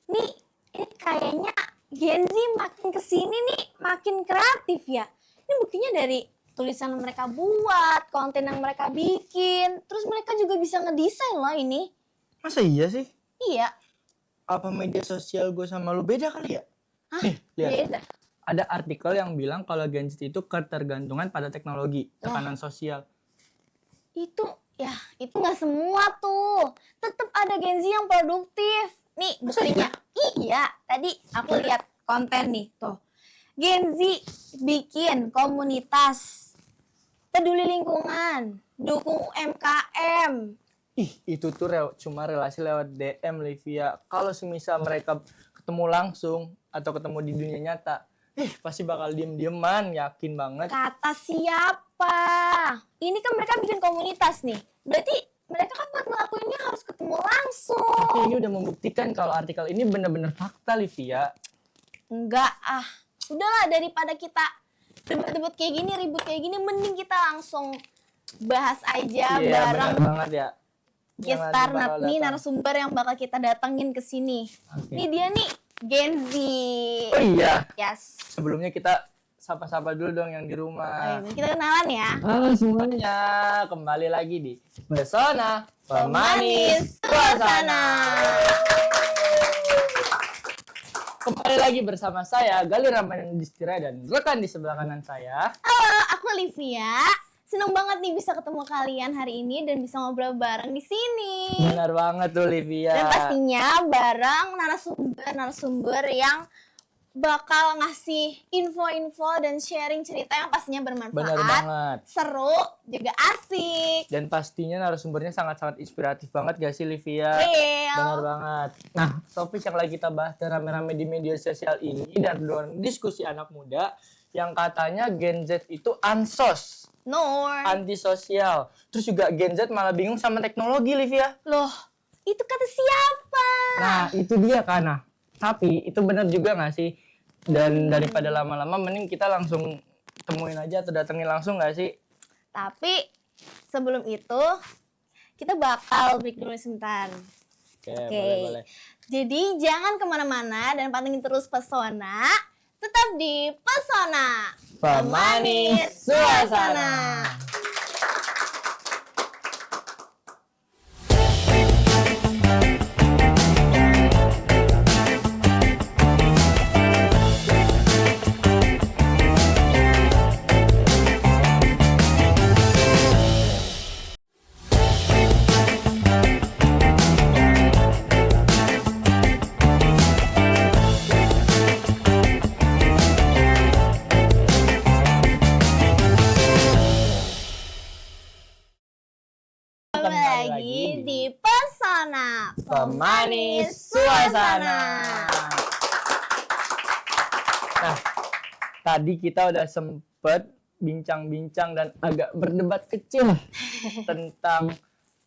Nih, ini kayaknya Gen Z makin kesini nih makin kreatif ya. Ini buktinya dari tulisan mereka buat, konten yang mereka bikin, terus mereka juga bisa ngedesain loh ini. Masa iya sih? Iya. Apa media sosial gue sama lu beda kali ya? Hah? Nih, lihat. Beda. Ada artikel yang bilang kalau Gen Z itu ketergantungan pada teknologi, tekanan sosial. Itu nggak semua tuh. Tetap ada Gen Z yang produktif. Nih, buktinya. Iya, tadi aku lihat konten nih tuh. Gen Z bikin komunitas peduli lingkungan, dukung UMKM. Ih, itu tuh cuma relasi lewat DM, Livia. Kalau semisal mereka ketemu langsung atau ketemu di dunia nyata, pasti bakal diem-dieman, yakin banget. Kata siapa? Ini kan mereka bikin komunitas nih. Berarti mereka kan buat ngelakuinnya harus ketemu langsung. Tapi ini udah membuktikan kalau artikel ini benar-benar fakta, Livia. Enggak udahlah, daripada kita debat-debat kayak gini, ribut kayak gini, mending kita langsung bahas aja bareng. Benar banget ya. Gestar nih narasumber yang bakal kita datengin ke sini. Okay. Ini dia nih, Gen Z. Oh iya. Yes. Sebelumnya kita sapa-sapa dulu dong yang di rumah. Oh, kita kenalan ya. Halo semuanya, kembali lagi di Pesona Pemanis Suasana. Kembali lagi bersama saya Gali Ramadan Distira dan rekan di sebelah kanan saya. Halo, aku Olivia. Seneng banget nih bisa ketemu kalian hari ini dan bisa ngobrol bareng di sini. Benar banget tuh Olivia. Dan pastinya bareng narasumber yang bakal ngasih info-info dan sharing cerita yang pastinya bermanfaat. Benar banget. Seru, juga asik. Dan pastinya narasumbernya sangat-sangat inspiratif banget gak sih Olivia? Real. Benar banget. Nah, topik yang lagi kita bahas rame-rame di media sosial ini dan diskusi anak muda yang katanya Gen Z itu ansos. Antisosial. Terus juga Gen Z malah bingung sama teknologi, Livia. Loh, itu kata siapa? Nah, itu dia kan. Nah, tapi itu benar juga nggak sih? Dan daripada lama-lama, mending kita langsung temuin aja atau datengin langsung nggak sih? Tapi sebelum itu, kita bakal break dulu sebentar. Oke. Boleh. Jadi jangan kemana-mana dan pantengin terus Pesona. Tetap di Pesona Pemanis Suasana. lagi di Pesona Pemanis Suasana. Nah, tadi kita udah sempet bincang-bincang dan agak berdebat kecil tentang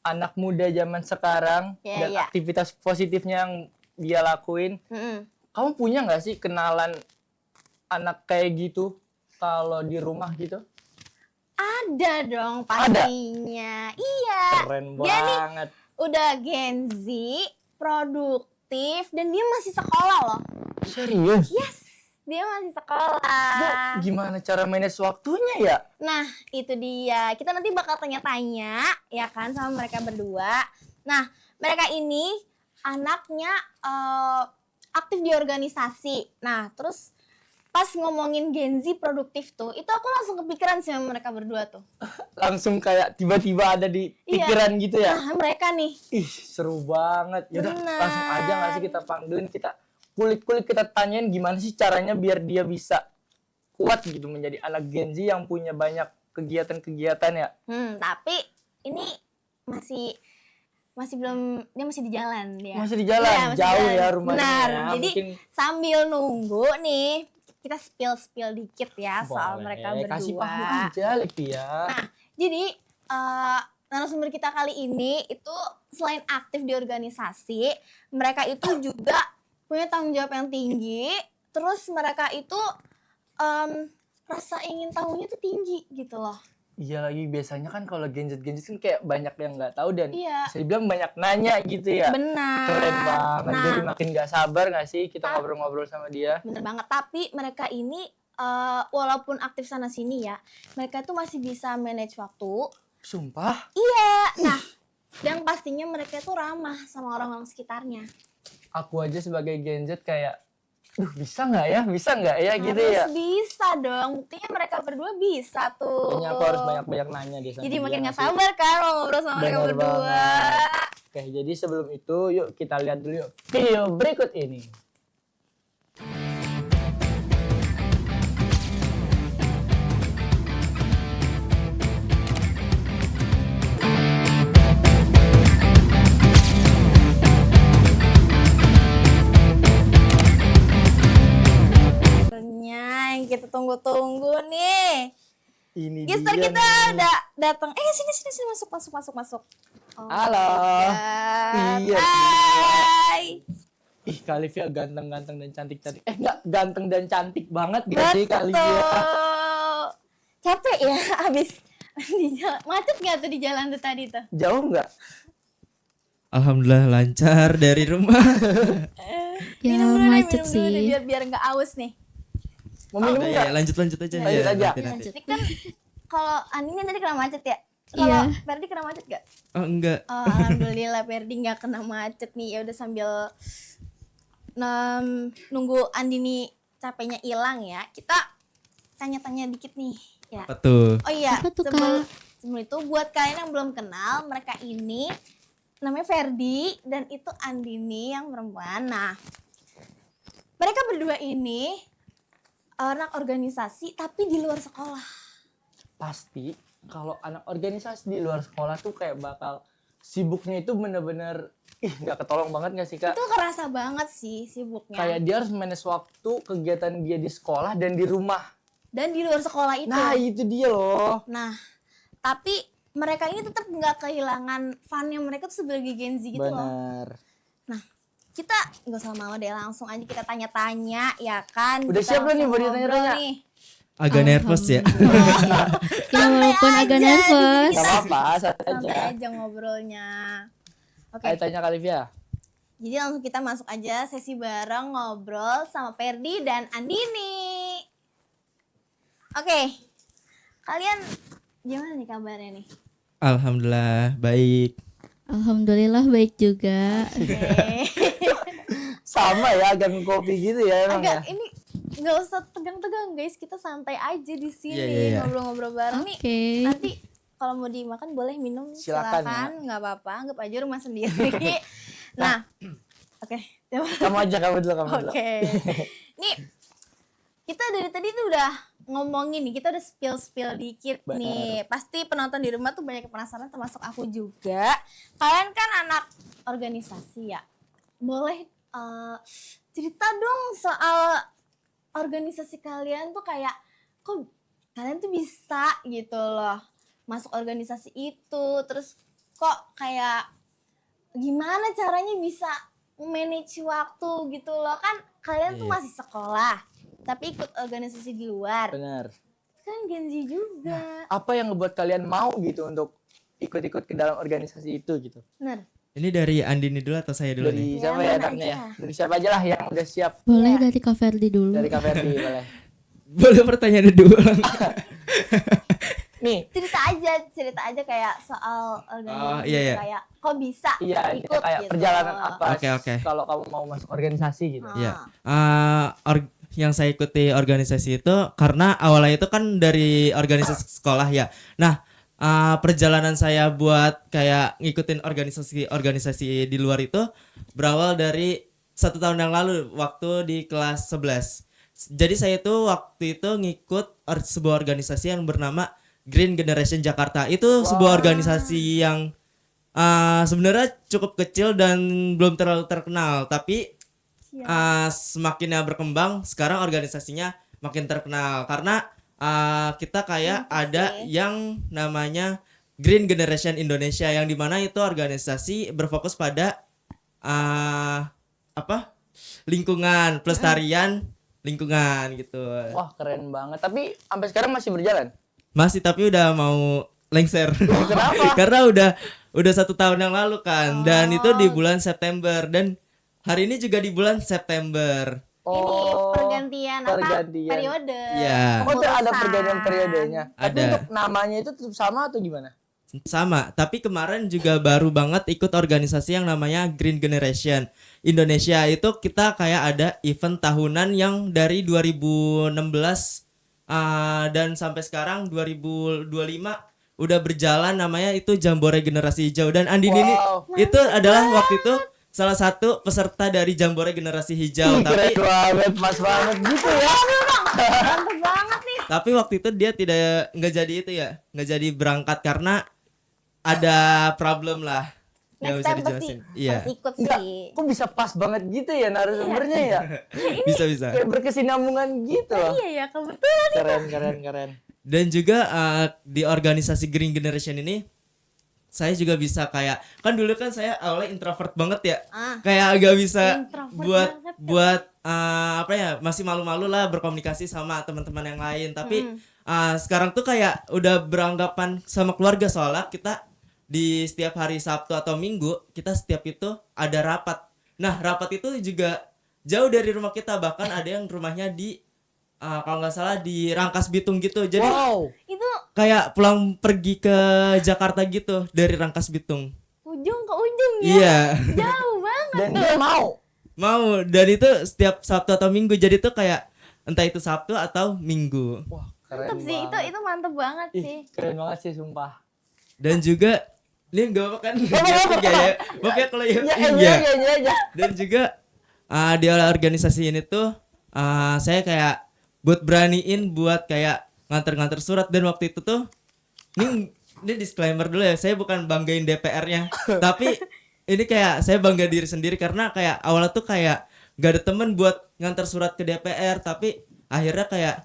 anak muda zaman sekarang dan aktivitas positifnya yang dia lakuin. Kamu punya nggak sih kenalan anak kayak gitu kalau di rumah gitu? Ada dong pastinya. Iya. Keren dia banget. Nih, udah Gen Z, produktif, dan dia masih sekolah loh. Serius? Yes, dia masih sekolah. Gimana cara manage waktunya ya? Nah, itu dia. Kita nanti bakal tanya-tanya, ya kan, sama mereka berdua. Nah, mereka ini anaknya aktif di organisasi. Nah, terus pas ngomongin Gen Z produktif tuh, itu aku langsung kepikiran sih sama mereka berdua tuh. Langsung kayak tiba-tiba ada di pikiran gitu ya? Nah, mereka nih. Ih, seru banget. Yaudah, langsung aja nggak sih kita panggilin, kita kulik-kulik, kita tanyain gimana sih caranya biar dia bisa kuat gitu menjadi anak Gen Z yang punya banyak kegiatan-kegiatan ya. Tapi ini masih belum, dia masih di jalan dia. Masih di jalan, jauh jalan. Ya rumahnya. Benar. Ya. Jadi sambil nunggu nih, kita spill dikit ya soal mereka berdua. Kasih paham aja, Livia. Nah, jadi narasumber kita kali ini itu selain aktif di organisasi, mereka itu juga punya tanggung jawab yang tinggi. Terus mereka itu rasa ingin tahunya tuh tinggi gitu loh. Iya lagi, biasanya kan kalau Gen Z kan kayak banyak yang nggak tahu dan Iya. bisa dibilang banyak nanya gitu ya. Benar. Keren banget. Nah, Jadi makin nggak sabar nggak sih kita Tap- ngobrol-ngobrol sama dia. bener banget. Tapi mereka ini walaupun aktif sana sini ya, mereka tuh masih bisa manage waktu. Sumpah. Iya. Nah, dan pastinya mereka tuh ramah sama orang-orang sekitarnya. Aku aja sebagai Gen Z kayak, bisa nggak ya gitu Harus ya. bisa dong. Buktinya mereka berdua bisa tuh. Kayaknya aku harus banyak-banyak nanya di sana. Jadi makin nggak sabar kan mau ngobrol sama mereka Bener berdua. banget. Oke, jadi sebelum itu yuk kita lihat dulu yuk video berikut ini. Akhirnya yang kita tunggu-tunggu nih. Ini Gister dia kita nih. udah datang. Sini masuk. Oh Halo. my God. Iya. Hai. Ih, Kalivia ganteng-ganteng dan cantik-cantik. Enggak, ganteng dan cantik banget gak sih Betul. Kalivia? Capek ya abis di jalan. Macet gak tuh di jalan tuh tadi tuh? Jauh nggak? Alhamdulillah lancar dari rumah. Ya Minum dulu macet deh, minum dulu deh, sih. biar nggak aus nih. Mau minum Udah, nggak? ya, lanjut aja. Lanjut Ya, aja. nanti. Ini kan kalau Andini tadi kena macet ya? Kalau Iya. Ferdi kena macet gak? Oh enggak. Oh, alhamdulillah Ferdi nggak kena macet nih. Ya udah sambil nunggu Andini capeknya hilang ya. Kita tanya-tanya dikit nih. Ya. Apa tuh? Oh iya, Apa tuh, sebelum itu buat kalian yang belum kenal, mereka ini namanya Ferdi dan itu Andini yang perempuan. Nah, mereka berdua ini anak organisasi tapi di luar sekolah. Pasti kalau anak organisasi di luar sekolah tuh kayak bakal sibuknya itu bener-bener nggak ketolong banget nggak sih Kak? Itu kerasa banget sih sibuknya. Kayak dia harus manage waktu kegiatan dia di sekolah dan di rumah. Dan di luar sekolah itu. Nah itu dia loh. Nah, tapi mereka ini tetap nggak kehilangan funnya mereka tuh sebagai Gen Z gitu loh. Bener. Nah, kita nggak usah lama deh, langsung aja kita tanya-tanya ya kan. Udah Kita siap belum nih langsung buat ditanya-tanya? ngobrol nih. Agak nervous ya. Ya walaupun agak nervous. Gak apa-apa, santai Santai aja. aja ngobrolnya. Oke, Ayo tanya Kalivia. jadi langsung kita masuk aja sesi bareng ngobrol sama Ferdi dan Andini. Oke, kalian gimana nih kabarnya nih? Alhamdulillah baik. Alhamdulillah baik juga. Oke. Sama ya, agak kopi gitu ya emang ya. Agak ini nggak usah tegang-tegang guys, kita santai aja di sini Iya, iya. ngobrol-ngobrol bareng nih. Oke. Nanti kalau mau dimakan boleh minum Silakan, silakan, nggak apa-apa, anggap aja rumah sendiri. Nah, oke. Kamu aja, kamu dulu. Oke. Nih, kita dari tadi tuh udah ngomongin nih, kita udah spill dikit Benar. nih. Pasti penonton di rumah tuh banyak yang penasaran, termasuk aku juga. Kalian kan anak organisasi ya. Boleh cerita dong soal organisasi kalian tuh kayak, kok kalian tuh bisa gitu loh masuk organisasi itu, terus kok kayak gimana caranya bisa manage waktu gitu loh, kan kalian tuh Iya. masih sekolah tapi ikut organisasi di luar, Bener. kan Gen Z juga. Apa yang ngebuat kalian mau gitu untuk ikut-ikut ke dalam organisasi itu gitu? Bener. Ini dari Andini dulu atau saya dulu Dari nih? siapa Yang ya mana enaknya ya? aja. Dari siapa aja lah yang udah siap. Boleh Iya. dari Kak Ferdi dulu. Dari Kak Ferdi boleh. Boleh pertanyaan dulu. Nih, cerita aja kayak soal organisasi Oh, iya, iya. kayak kok bisa iya ikut kayak gitu. perjalanan apa Oke. kalau kamu mau masuk organisasi gitu. Ah. Iya. Yang saya ikuti organisasi itu karena awalnya itu kan dari organisasi sekolah ya. Nah, perjalanan saya buat kayak ngikutin organisasi di luar itu berawal dari 1 tahun yang lalu waktu di kelas 11. Jadi saya itu waktu itu ngikut sebuah organisasi yang bernama Green Generation Jakarta. Itu sebuah organisasi yang sebenarnya cukup kecil dan belum terlalu terkenal, tapi semakinnya berkembang sekarang organisasinya makin terkenal karena kita kayak ada yang namanya Green Generation Indonesia yang dimana itu organisasi berfokus pada lingkungan, pelestarian lingkungan gitu. Wah, keren banget. Tapi sampai sekarang masih berjalan? Masih, tapi udah mau lengser. Kenapa? Karena udah 1 tahun yang lalu kan, dan itu di bulan September, dan hari ini juga di bulan September. Ini pergantian apa? pergantian. Periode. Iya. Oh, tuh ada Kepengurusan. pergantian periodenya. Tapi Ada. untuk namanya itu tetap sama atau gimana? Sama, tapi kemarin juga baru banget ikut organisasi yang namanya Green Generation Indonesia. Itu kita kayak ada event tahunan yang dari 2016 dan sampai sekarang 2025 udah berjalan, namanya itu Jambore Generasi Hijau. Dan Andini ini Wow. itu adalah waktu itu salah satu peserta dari Jambore Generasi Hijau. Keren banget, pas banget gitu ya. Mantep banget nih. Tapi waktu itu dia nggak jadi itu ya, nggak jadi berangkat karena ada problem lah. Nggak Next bisa time pasti dijelasin. Iya, harus ikut Enggak, sih. kok bisa pas banget gitu ya narasumbernya ya? bisa. Kayak berkesinambungan gitu loh. Iya ya, kebetulan. Keren. Dan juga di organisasi Green Generation ini saya juga bisa kayak, kan dulu kan saya awalnya introvert banget ya, kayak agak bisa Introvert banget. buat apa ya, masih malu-malu lah berkomunikasi sama teman-teman yang lain. Tapi sekarang tuh kayak udah beranggapan sama keluarga, soalnya kita di setiap hari Sabtu atau Minggu kita setiap itu ada rapat. Nah, rapat itu juga jauh dari rumah kita, bahkan ada yang rumahnya di kalau nggak salah di Rangkas Bitung gitu. Jadi Wow. Itu kayak pulang pergi ke Jakarta gitu dari Rangkas Bitung. ujung ke ujung ya. Iya. Jauh banget. Dan dia mau. Dan itu setiap Sabtu atau Minggu. Jadi tuh kayak entah itu Sabtu atau Minggu. Wah, keren Mantep sih, banget. itu mantep banget Ih, sih. keren banget sih sumpah. Dan juga ini gak apa kan? Enggak ya. Maaf ya kalau ya. Ya aja. Dan juga di organisasi ini tuh saya kayak buat beraniin buat kayak nganter-nganter surat. Dan waktu itu tuh ini disclaimer dulu ya, saya bukan banggain DPR-nya, tapi ini kayak saya bangga diri sendiri karena kayak awalnya tuh kayak gak ada temen buat nganter surat ke DPR, tapi akhirnya kayak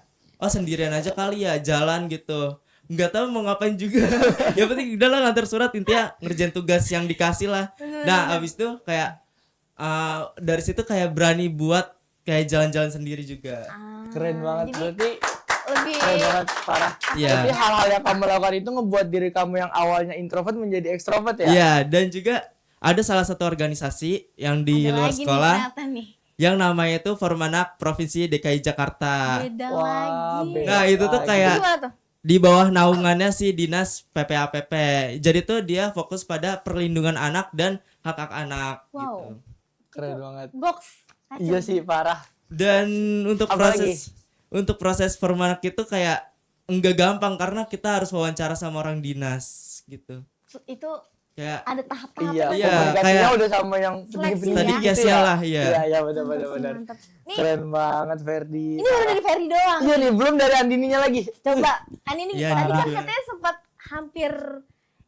sendirian aja kali ya jalan gitu, nggak tahu mau ngapain juga. Yang penting udah lah nganter surat, intinya ngerjain tugas yang dikasih lah. Nah abis itu kayak dari situ kayak berani buat kayak jalan-jalan sendiri juga. Keren banget. Berarti Lebih keren banget, parah. Iya. Berarti hal-hal yang kamu lakukan itu ngebuat diri kamu yang awalnya introvert menjadi ekstrovert ya? Iya, dan juga ada salah satu organisasi yang di ada luar lagi nih sekolah ternyata nih. yang namanya itu Formanak Provinsi DKI Jakarta. Beda Wah, lagi. beda. Nah, itu tuh lagi. kayak Gimana tuh? di bawah naungannya si Dinas PPAPP. Jadi tuh dia fokus pada perlindungan anak dan hak-hak anak Wow. gitu. Keren banget. Box. Kacau. Iya sih, parah. Dan untuk Apalagi? proses Formanak itu kayak enggak gampang karena kita harus wawancara sama orang dinas gitu. Itu Kayak ada tahap-tahap. Iya, Iya, komunikasinya kayak udah sama yang seleksi tadi ya. kiasnya lah, iya. Iya, benar. Mantap. Nih, Keren banget Ferdi. ini baru dari Ferry doang. Iya nih, belum dari Andininya lagi. Coba, ini Iya, tadi kan juga. katanya sempat hampir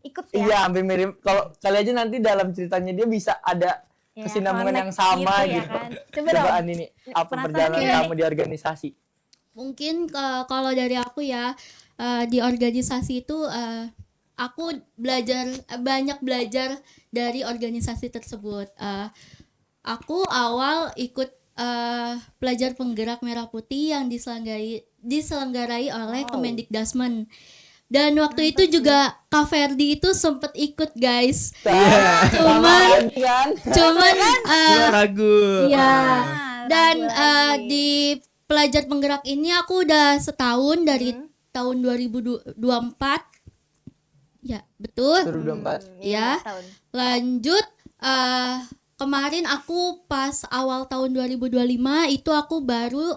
ikut ya. Iya, hampir mirip. Kalau kali aja nanti dalam ceritanya dia bisa ada Ya, kesinambungan connect yang sama gitu ya gitu. kan. Coba dong. Andini, apa Penasaran perjalanan nih. kamu di organisasi? Mungkin kalau dari aku ya, di organisasi itu aku banyak belajar dari organisasi tersebut. Aku awal ikut pelajar penggerak Merah Putih yang diselenggarai oleh Kemendikdasmen. Dan waktu itu juga Kak Ferdi itu sempet ikut, guys. Cuman Gua ragu. ya. Dan ragu lagi. di pelajar penggerak ini aku udah setahun dari tahun 2024. Ya, betul. 2024. Ya. Tahun. Lanjut kemarin aku pas awal tahun 2025 itu aku baru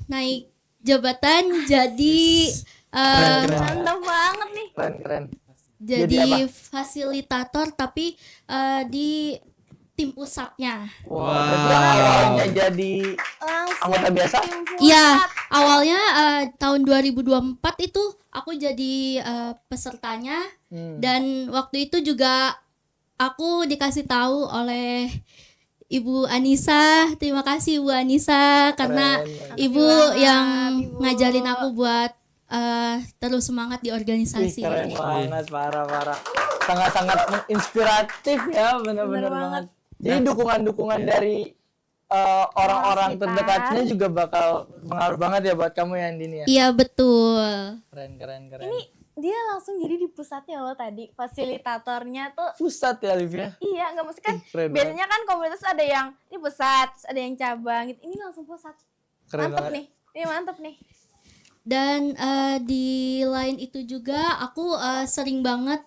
naik jabatan jadi Mantap banget nih. Keren. jadi Jadi apa? fasilitator tapi di tim pusatnya. Wah, berarti awalnya jadi Langsung anggota biasa? tim pusat. Iya, awalnya tahun 2024 itu aku jadi pesertanya dan waktu itu juga aku dikasih tahu oleh Ibu Anissa. Terima kasih Ibu Anissa karena Keren. Ibu banget, yang Ibu. ngajarin aku buat terus semangat di Wih, organisasi. keren banget, parah. Sangat-sangat menginspiratif ya, benar-benar Bener banget. Jadi dukungan-dukungan dari orang-orang sekitar. terdekatnya juga bakal pengaruh banget ya buat kamu ya Andini ya. Iya betul. Keren. Ini dia langsung jadi di pusatnya loh tadi, fasilitatornya tuh. Pusat ya Olivia. Iya, nggak mesti kan Keren biasanya kan komunitas ada yang ini pusat, terus ada yang cabang gitu. Ini langsung pusat. Keren Mantep banget. nih. Ini mantep nih. Dan di lain itu juga aku sering banget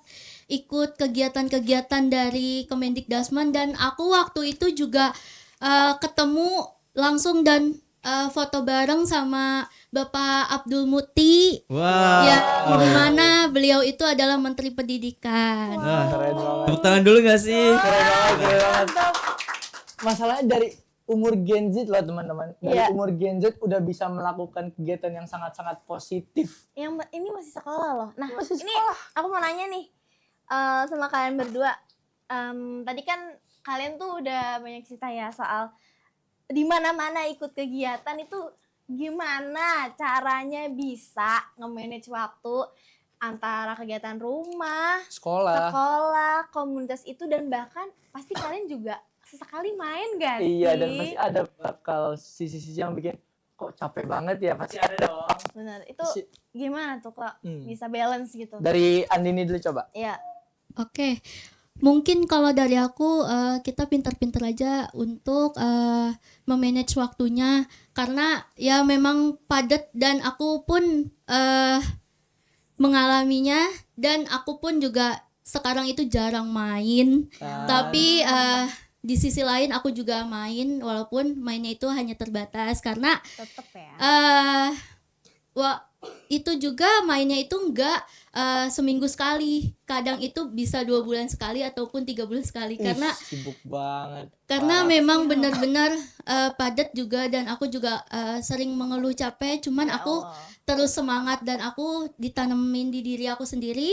ikut kegiatan-kegiatan dari Kemendikdasman, dan aku waktu itu juga ketemu langsung dan foto bareng sama Bapak Abdul Muti. Wow. Ya, di mana beliau itu adalah Menteri Pendidikan. Wah, Keren banget. tepuk tangan dulu gak sih? Keren banget. Mantap. Masalahnya dari umur Gen Z loh teman-teman. Dari Iya. umur Gen Z udah bisa melakukan kegiatan yang sangat-sangat positif. Yang ini masih sekolah loh. Nah, Masih ini sekolah. aku mau nanya nih sama kalian berdua. Tadi kan kalian tuh udah banyak cerita ya soal di mana-mana ikut kegiatan itu gimana caranya bisa nge-manage waktu antara kegiatan rumah, Sekolah. sekolah, komunitas itu, dan bahkan pasti kalian juga sesekali main gak sih? Iya, dan pasti ada bakal sisi-sisi yang bikin kok capek banget ya, pasti ada dong. Bener, itu Si- gimana tuh kok Hmm. bisa balance gitu? Dari Andini dulu coba. Iya. Oke, mungkin kalau dari aku kita pintar-pintar aja untuk memanage waktunya, karena ya memang padat dan aku pun mengalaminya, dan aku pun juga sekarang itu jarang main. Tapi di sisi lain aku juga main, walaupun mainnya itu hanya terbatas karena Tetep ya. itu juga mainnya itu enggak seminggu sekali, kadang itu bisa 2 bulan sekali ataupun 3 bulan sekali, karena Sibuk banget. karena memang benar-benar padat juga, dan aku juga sering mengeluh capek, cuman Ya aku Allah. terus semangat, dan aku ditanemin di diri aku sendiri,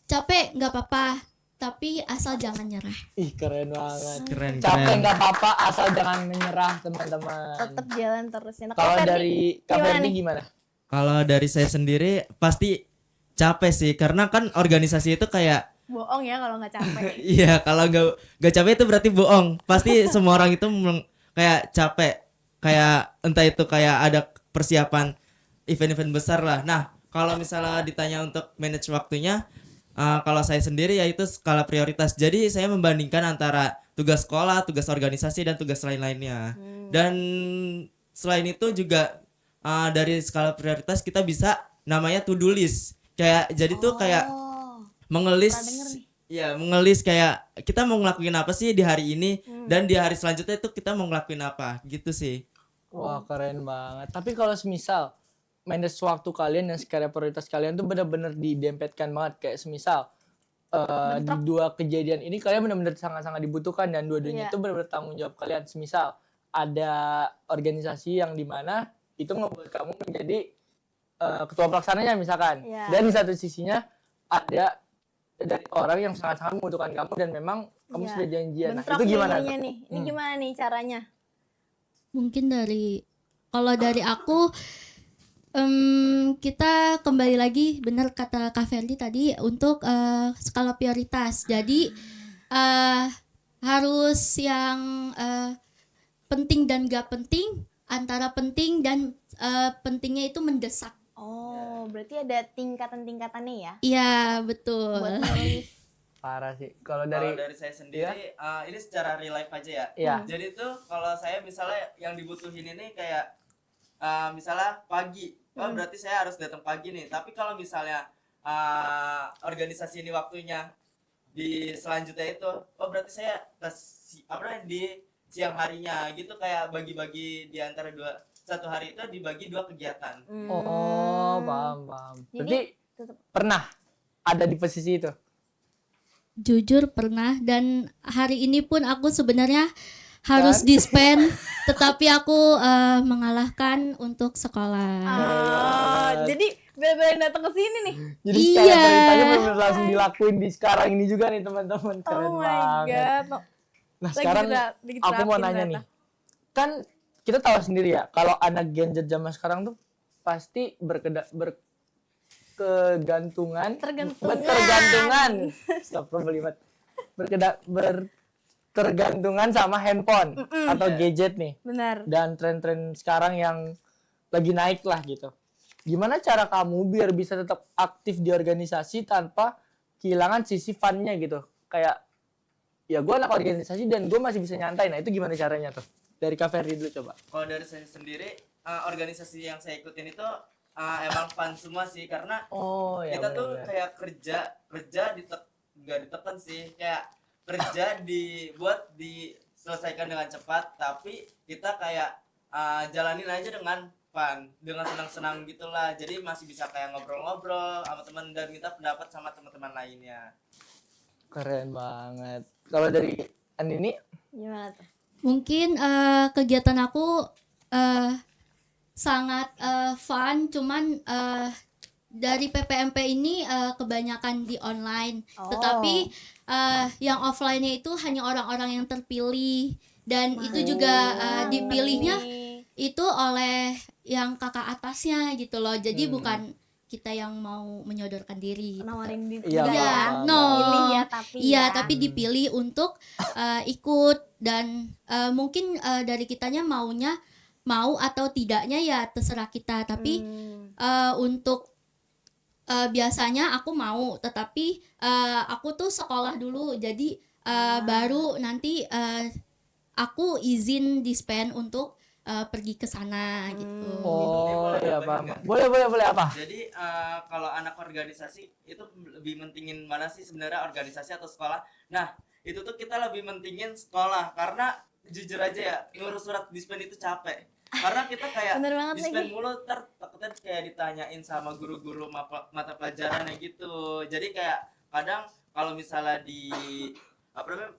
capek nggak apa-apa, tapi asal jangan nyerah. Ih, keren banget. Keren, Capek keren. nggak apa-apa asal jangan menyerah teman-teman. Tetep jalan terus ya. Nah, Kalau Ferdi, dari Kak gimana Ferdi nih? gimana? Kalau dari saya sendiri pasti capek sih, karena kan organisasi itu kayak bohong ya kalau nggak capek. iya, kalau nggak capek itu berarti bohong. Pasti semua orang itu kayak capek, kayak entah itu kayak ada persiapan event-event besar lah. Nah, kalau misalnya ditanya untuk manage waktunya, kalau saya sendiri yaitu skala prioritas. Jadi saya membandingkan antara tugas sekolah, tugas organisasi, dan tugas lain-lainnya. Dan selain itu juga dari skala prioritas kita bisa namanya to-do list. Kayak jadi tuh kayak Oh, mengelis, pernah denger nih. ya mengelis kayak kita mau ngelakuin apa sih di hari ini, dan di hari selanjutnya itu kita mau ngelakuin apa gitu sih. Wah, keren banget. Tapi kalau semisal manage waktu kalian dan skala prioritas kalian tuh benar-benar didempetkan banget, kayak semisal di dua kejadian ini kalian benar-benar sangat-sangat dibutuhkan, dan dua-duanya Iya. itu benar-benar tanggung jawab kalian. Semisal ada organisasi yang dimana itu membuat kamu menjadi ketua pelaksananya misalkan, Iya. dan di satu sisinya ada dari orang yang sangat-sangat membutuhkan kamu dan memang kamu Iya. sudah janjian. Nah, bentrok itu gimana? nih nih. Ini gimana nih caranya? Mungkin kalau dari aku, kita kembali lagi, benar kata Kak Ferdi tadi, untuk skala prioritas. Jadi harus yang penting dan gak penting, antara penting dan pentingnya itu mendesak. Oh, berarti ada tingkatan-tingkatannya ya? Iya betul. Buat milih. Parah sih. Kalau Dari dari saya sendiri, ini secara real life aja ya. Iya. Jadi tuh kalau saya misalnya yang dibutuhin ini kayak misalnya pagi, oh berarti saya harus datang pagi nih. Tapi kalau misalnya organisasi ini waktunya di selanjutnya itu, oh berarti saya di siang harinya gitu, kayak bagi-bagi di antara satu hari itu dibagi 2 kegiatan. Oh, paham. Jadi, Berarti tetep- pernah ada di posisi itu? Jujur pernah, dan hari ini pun aku sebenarnya harus di-spend, tetapi aku mengalahkan untuk sekolah. jadi bela-belain datang ke sini nih. Jadi Iya. skala prioritasnya benar langsung dilakuin di sekarang ini juga nih teman-teman. Keren Oh my banget. god. Nah, Lagi sekarang aku mau diterapin nanya ternyata. nih. Kan kita tahu sendiri ya, kalau anak Gen Z zaman sekarang tuh pasti Tergantungan. berkegantungan. Stop, belibet. ketergantungan sama handphone atau gadget nih. Benar. Dan tren-tren sekarang yang lagi naik lah gitu. Gimana cara kamu biar bisa tetap aktif di organisasi tanpa kehilangan sisi fun-nya gitu? Kayak ya gue anak organisasi dan gue masih bisa nyantai. Nah itu gimana caranya tuh? Dari Kak Ferdi dulu coba. Kalau dari saya sendiri, organisasi yang saya ikutin itu emang fun semua sih, karena Oh ya. kita tuh benar-benar. kayak kerja nggak ditekan sih, kayak kerja dibuat diselesaikan dengan cepat, tapi kita kayak jalanin aja dengan fun, dengan senang-senang gitulah. Jadi masih bisa kayak ngobrol-ngobrol sama teman dan minta pendapat sama teman-teman lainnya. Keren banget. Kalau dari Andini, Gimana tuh? Mungkin kegiatan aku sangat fun, cuman dari PPMP ini kebanyakan di online. Oh. Tetapi yang offline-nya itu hanya orang-orang yang terpilih, dan itu juga dipilihnya itu oleh yang kakak atasnya gitu loh. Jadi bukan kita yang mau menyodorkan diri. Nawarin di Iya, juga ya. paham. No. Pilih ya tapi Iya, ya. tapi dipilih untuk ikut, dan mungkin dari kitanya mau atau tidaknya ya terserah kita. Tapi untuk biasanya aku mau, tetapi aku tuh sekolah dulu, jadi baru nanti aku izin dispen untuk pergi ke sana gitu. oh ya paham. Boleh apa? Jadi kalau anak organisasi itu lebih mentingin mana sih sebenarnya, organisasi atau sekolah? Nah, itu tuh kita lebih mentingin sekolah, karena jujur aja ya, ngurus surat dispen itu capek. Karena kita kayak Bener banget dispen lagi. mulu, takutnya kayak ditanyain sama guru-guru mata pelajarannya gitu. Jadi kayak kadang kalau misalnya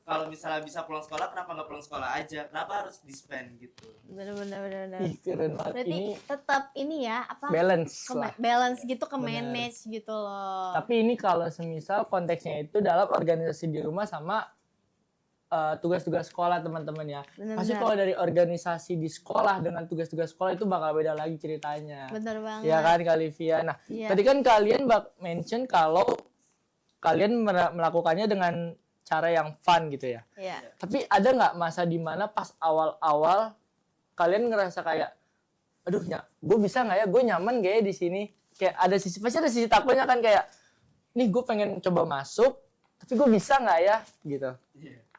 kalau misalnya bisa pulang sekolah, kenapa nggak pulang sekolah aja? Kenapa harus dispen gitu? Bener. Ih, keren banget. Berarti Ini tetap ini ya apa? balance lah. Balance gitu, ke Bener. manage gitu loh. Tapi ini kalau semisal konteksnya itu dalam organisasi di rumah sama tugas-tugas sekolah teman-teman ya. Bener-bener. Pasti kalau dari organisasi di sekolah dengan tugas-tugas sekolah itu bakal beda lagi ceritanya. Bener banget. Ya kan Kak Livia. Nah, Iya. tadi kan kalian mention kalau kalian melakukannya dengan cara yang fun gitu ya. Iya. Tapi ada nggak masa dimana pas awal-awal kalian ngerasa kayak, aduh gue bisa nggak ya, gue nyaman gak ya di sini? Kayak pasti ada sisi takutnya kan, kayak, nih gue pengen coba masuk, tapi gue bisa nggak ya gitu.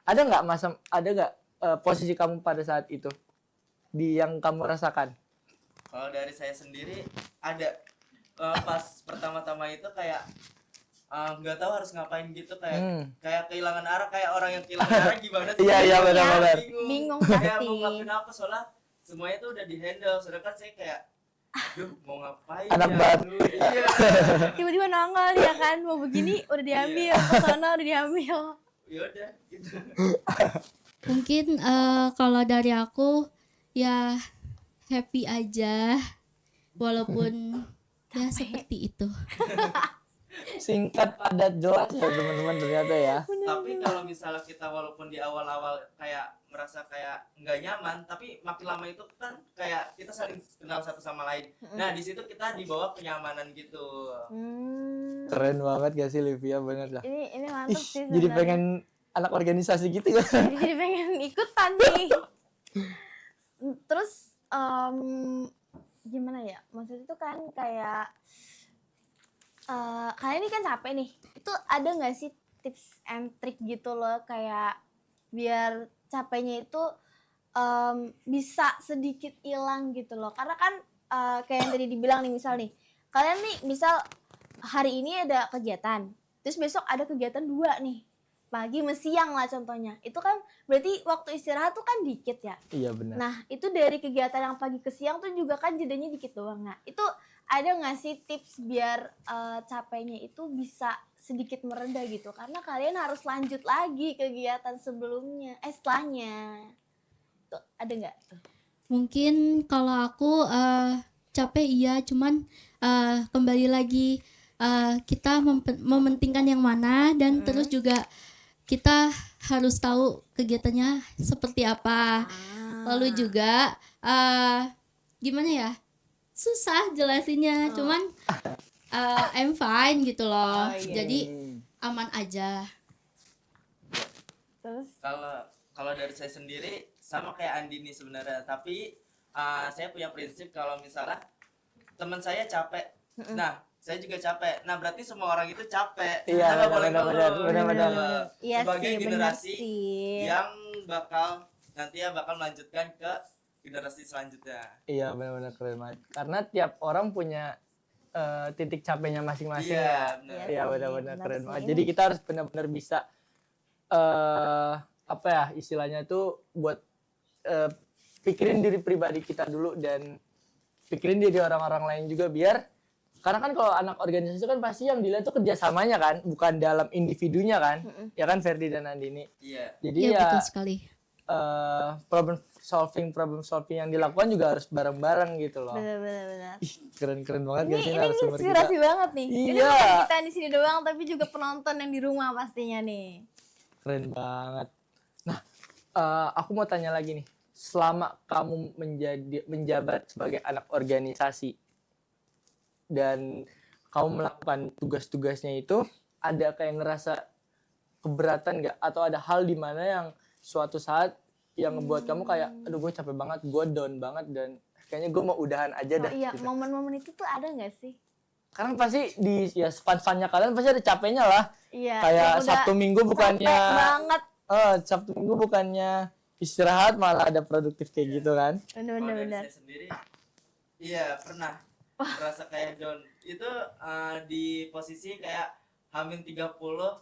Ada nggak posisi kamu pada saat itu yang kamu rasakan? Kalau dari saya sendiri ada, pas pertama-tama itu kayak nggak tahu harus ngapain gitu, kayak kehilangan arah, kayak orang yang kehilangan arah gimana sih? Iya, benar-benar. Bingung Kayak pasti. mau ngelakuin apa, soalnya semuanya tuh udah di handle, sedangkan saya kayak aduh mau ngapain Anak ya baru. dulu? Iya. Tiba-tiba nongol ya kan, mau begini udah diambil, ke sana udah diambil. Ya udah gitu. Mungkin kalau dari aku ya happy aja, walaupun ya seperti itu. Singkat, padat, jelas ya teman-teman ternyata ya. Tapi kalau misalnya kita walaupun di awal-awal kayak merasa kayak nggak nyaman, tapi makin lama itu kan kayak kita saling kenal satu sama lain. Nah di situ kita dibawa kenyamanan gitu. Keren banget gak sih Livia, bener dah. Ini mantep sih Jadi sebenarnya. pengen anak organisasi gitu ya. Jadi pengen ikutan nih. Terus gimana ya? Maksudnya itu kan kayak kalian ini kan capek nih. Itu ada nggak sih tips and trick gitu loh, kayak biar capeknya itu bisa sedikit hilang gitu loh. Karena kan kayak yang tadi dibilang nih, misal nih kalian nih misal hari ini ada kegiatan, terus besok ada kegiatan 2 nih, pagi sama siang lah contohnya. Itu kan berarti waktu istirahat tuh kan dikit ya. Iya benar. Nah itu dari kegiatan yang pagi ke siang tuh juga kan jedanya dikit doang. Nah itu ada nggak sih tips biar capeknya itu bisa sedikit mereda gitu, karena kalian harus lanjut lagi kegiatan sebelumnya setelahnya. Tuh ada nggak tuh? Mungkin kalau aku capek iya, cuman kembali lagi kita mementingkan yang mana, dan terus juga kita harus tahu kegiatannya seperti apa. Lalu juga gimana ya? Susah jelasinnya, cuman I'm fine gitu loh. Oh, iya. Jadi aman aja. Terus kalau dari saya sendiri sama kayak Andini sebenarnya, tapi saya punya prinsip kalau misalnya teman saya capek, nah saya juga capek, nah berarti semua orang itu capek. Iya, Kita nggak boleh benar-benar, ngeluh. benar-benar. Iya Sebagai sih, benar generasi sih. yang nantinya bakal melanjutkan ke generasi selanjutnya. Iya, benar-benar keren banget. Karena tiap orang punya titik capeknya masing-masing Iya, ya. benar. Iya, sih, benar-benar benar keren sih. banget. Ini- Jadi kita harus benar-benar bisa apa ya istilahnya tuh buat pikirin diri pribadi kita dulu dan pikirin diri orang-orang lain juga biar karena kan kalau anak organisasi kan pasti yang dilihat tuh kerjasamanya kan bukan dalam individunya kan ya kan Ferdi dan Andini. Iya. Jadi Iya ya betul sekali. problem solving yang dilakukan juga harus bareng-bareng gitu loh. Benar. Ih, keren-keren banget Ini gak sih ini narasumber inspirasi kita? banget nih. Ini Iya. bukan kita yang di sini doang, tapi juga penonton yang di rumah pastinya nih. Keren banget. Nah, aku mau tanya lagi nih. Selama kamu menjabat sebagai anak organisasi dan kamu melakukan tugas-tugasnya itu, ada kayak ngerasa keberatan nggak? Atau ada hal di mana yang suatu saat yang ngebuat kamu kayak, aduh gue capek banget, gue down banget dan kayaknya gue mau udahan aja Oh dah. iya, gitu. momen-momen itu tuh ada nggak sih? Karena pasti di ya fun-funnya kalian pasti ada capeknya lah. Iya. Kayak yang udah Sabtu Minggu bukannya capek banget. Sabtu Minggu bukannya istirahat malah ada produktif kayak gitu kan. Kalau dari Benar. saya sendiri, iya pernah merasa kayak down. Itu di posisi kayak Hamin 30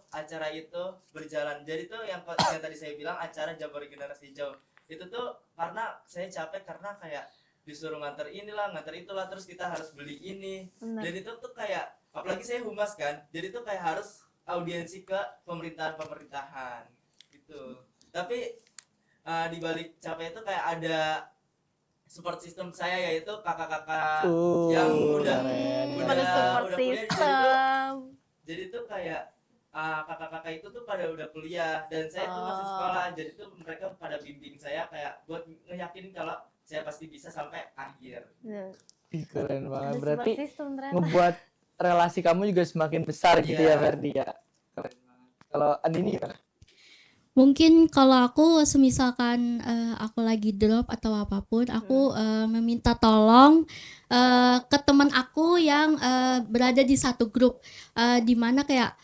acara itu berjalan. Jadi tuh yang tadi saya bilang acara Jambore Generasi Hijau. Itu tuh karena saya capek karena kayak disuruh nganter inilah, nganter itulah, terus kita harus beli ini. Benar. Dan itu tuh kayak apalagi saya humas kan. Jadi tuh kayak harus audiensi ke pemerintahan gitu. Tapi di balik capek itu kayak ada support system saya yaitu kakak-kakak yang udah keren. Pada support udah kuliah. system. Jadi tuh kayak kakak-kakak itu tuh pada udah kuliah dan saya tuh masih sekolah, jadi tuh mereka pada bimbing saya kayak buat ngeyakinin kalau saya pasti bisa sampai akhir. Benar. Ih, keren banget. Ada Berarti support system ternyata. ngebuat relasi kamu juga semakin besar gitu Iya. ya Ferdi ya. Keren banget. Kalau Andini gimana? Mungkin kalau aku semisalkan aku lagi drop atau apapun, aku meminta tolong ke teman aku yang berada di satu grup di mana kayak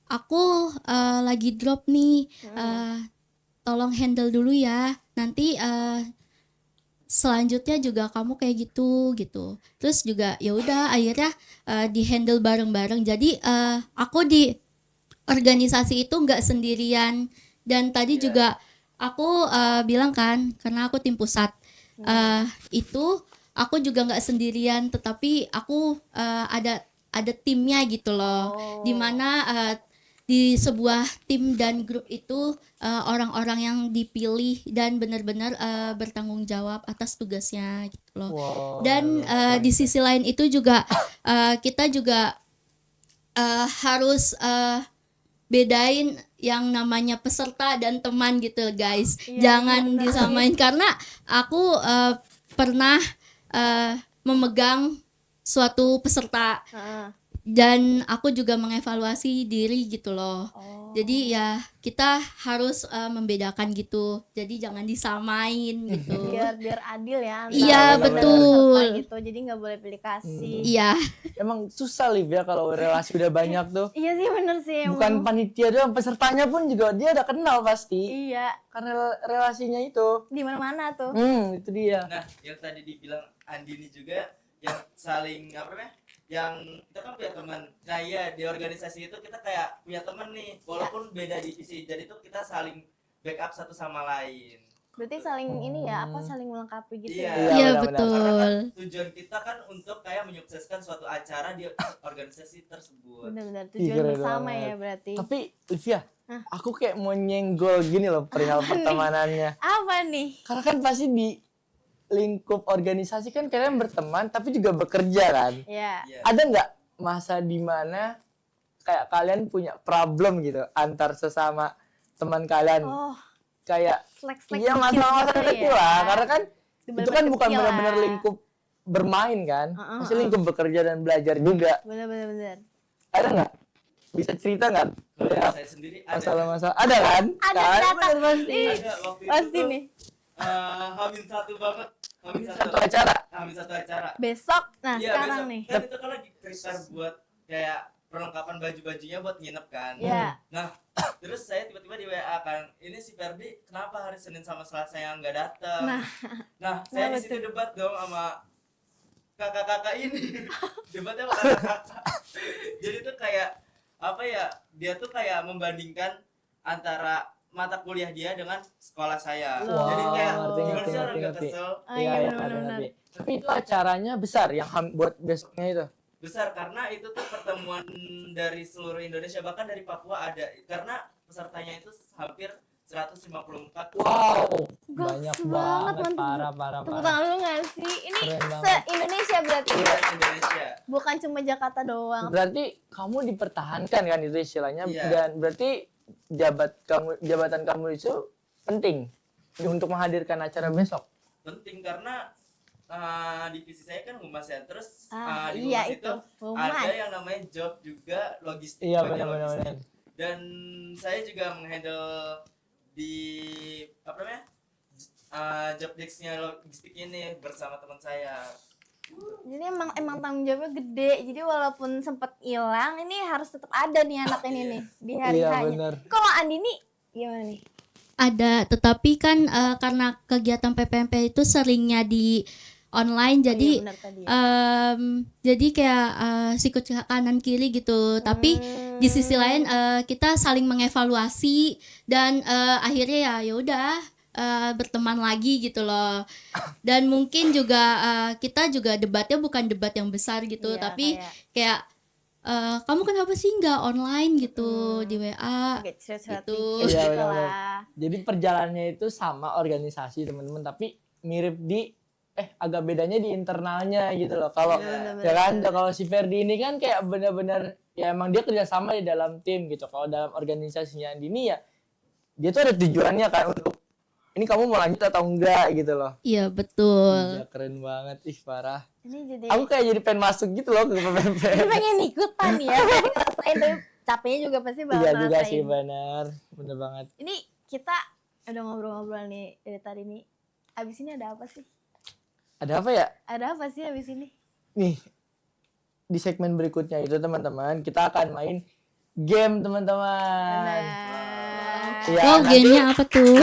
aku lagi drop nih, tolong handle dulu ya. Nanti selanjutnya juga kamu kayak gitu. Terus juga ya udah akhirnya di handle bareng-bareng. Jadi aku di organisasi itu nggak sendirian dan tadi juga aku bilang kan karena aku tim pusat itu aku juga nggak sendirian tetapi aku ada timnya gitu loh dimana di sebuah tim dan grup itu orang-orang yang dipilih dan benar-benar bertanggung jawab atas tugasnya gitu loh. Wow. Dan di sisi lain itu juga kita juga harus bedain yang namanya peserta dan teman gitu guys. Iya, Jangan benar. disamain karena aku pernah memegang suatu peserta Heeh. dan aku juga mengevaluasi diri gitu loh. Jadi ya kita harus membedakan gitu. Jadi jangan disamain gitu. biar adil ya antara Iya, kedua betul. peserta gitu, jadi nggak boleh pilih kasih. Iya. Emang susah Liv ya kalau relasi udah banyak tuh. Iya sih, bener sih emang. Bukan panitia doang, pesertanya pun juga dia udah kenal pasti. Iya, Karena relasinya itu. di mana-mana tuh. Itu dia. Nah, yang tadi dibilang Andini juga yang saling apa namanya? Yang kita kan punya teman. Nah, iya di organisasi itu kita kayak punya teman nih, walaupun beda divisi. Jadi tuh kita saling backup satu sama lain. Berarti saling ini ya, apa saling melengkapi gitu Iya. ya. Iya, Iya benar-benar. Karena betul. kan tujuan kita kan untuk kayak menyukseskan suatu acara di organisasi tersebut. Benar-benar Ih, tujuan keren bersama banget. ya berarti. Tapi Livia, Hah? aku kayak mau nyenggol gini loh perihal pertemanannya. Apa nih? Karena kan pasti di lingkup organisasi kan kalian berteman tapi juga bekerja kan. Ya. Iya. Ada nggak masa dimana kayak kalian punya problem gitu antar sesama teman kalian? Oh, Kayak slack-slack iya dikit masa-masa gitu kecil ya. lah. Karena kan Bener-bener itu kan bukan kecil benar-benar lah. lingkup bermain kan. Heeh, Masih lingkup bekerja dan belajar juga. Bener-bener. Ada nggak? Bisa cerita nggak? Kalau saya sendiri ada. Masalah-masalah ada kan? Ada Kan? ternyata. Ada waktu itu Pasti tuh, nih. Hamin satu banget. Hamin Satu acara. Hamin satu acara. Besok, nah Iya, sekarang besok. nih. Kan itu kan lagi prepare buat kayak perlengkapan baju-bajunya buat nginep kan. Iya. Nah, terus saya tiba-tiba di WA kan, ini si Ferdi kenapa hari Senin sama Selasa yang nggak datang? Nah, saya di Kenapa situ debat dong sama kakak-kakak ini. Debatnya sama kakak-kakak. Jadi tuh kayak apa ya? Dia tuh kayak membandingkan antara mata kuliah dia dengan sekolah saya. Wow, Jadi kayak ngerti, gimana sih orang gak ngerti. kesel? Oh, Iya, iya, ada benar-benar. nanti. Tapi itu acaranya besar yang buat besoknya itu. Besar karena itu tuh pertemuan dari seluruh Indonesia, bahkan dari Papua ada, karena pesertanya itu hampir 154. Wow, Gos banyak banget, banget, mantep. parah. Tepuk tangan lu nggak sih? Ini Keren banget. se-Indonesia berarti. Iya, Indonesia. Bukan cuma Jakarta doang. Berarti kamu dipertahankan kan itu istilahnya, Iya. dan berarti jabatan kamu itu penting untuk menghadirkan acara besok. Penting karena divisi saya kan humas ya, terus di Iya humas itu. ada Humas. yang namanya job juga logistik. Iya, bagian benar. logistik. Dan saya juga menghandle di apa namanya job desk-nya logistik ini bersama teman saya. Jadi emang tanggung jawabnya gede. Jadi walaupun sempet hilang, ini harus tetap ada nih anak ini nih di hari Iya, hanya. benar. Kalau Andi nih gimana nih? Ada, tetapi kan karena kegiatan PPMP itu seringnya di online, jadi Oh, iya benar tadi ya. jadi kayak sikut kanan kiri gitu. Tapi di sisi lain kita saling mengevaluasi dan akhirnya ya udah berteman lagi gitu loh. Dan mungkin juga kita juga debatnya bukan debat yang besar gitu, Iya, tapi kayak kamu kenapa sih nggak online gitu di WA kayak curhat-curhat gitu. dikit Iya, gitu benar. lah. Jadi perjalanannya itu sama organisasi teman-teman, tapi mirip di agak bedanya di internalnya gitu loh. Kalau Iya, ya kan, kalau si Ferdi ini kan kayak benar-benar ya emang dia kerjasama di dalam tim gitu. Kalau dalam organisasinya Andini ya dia tuh ada tujuannya kan untuk ini kamu mau lanjut atau enggak gitu loh. Iya betul. Iya, keren banget, ih parah. Ini jadi Aku kayak jadi pengen masuk gitu loh ke PPMP. ini pengen ikutan ya. Pengen ngerasain, tapi capeknya juga pasti bakal Iya juga ngerasain. sih, benar banget. Ini kita udah ngobrol-ngobrol nih dari tadi nih. Abis ini ada apa sih? Ada apa ya? Ada apa sih abis ini? Nih, di segmen berikutnya itu teman-teman kita akan main game teman-teman. Benar. Iya, Wow, gamenya apa tuh?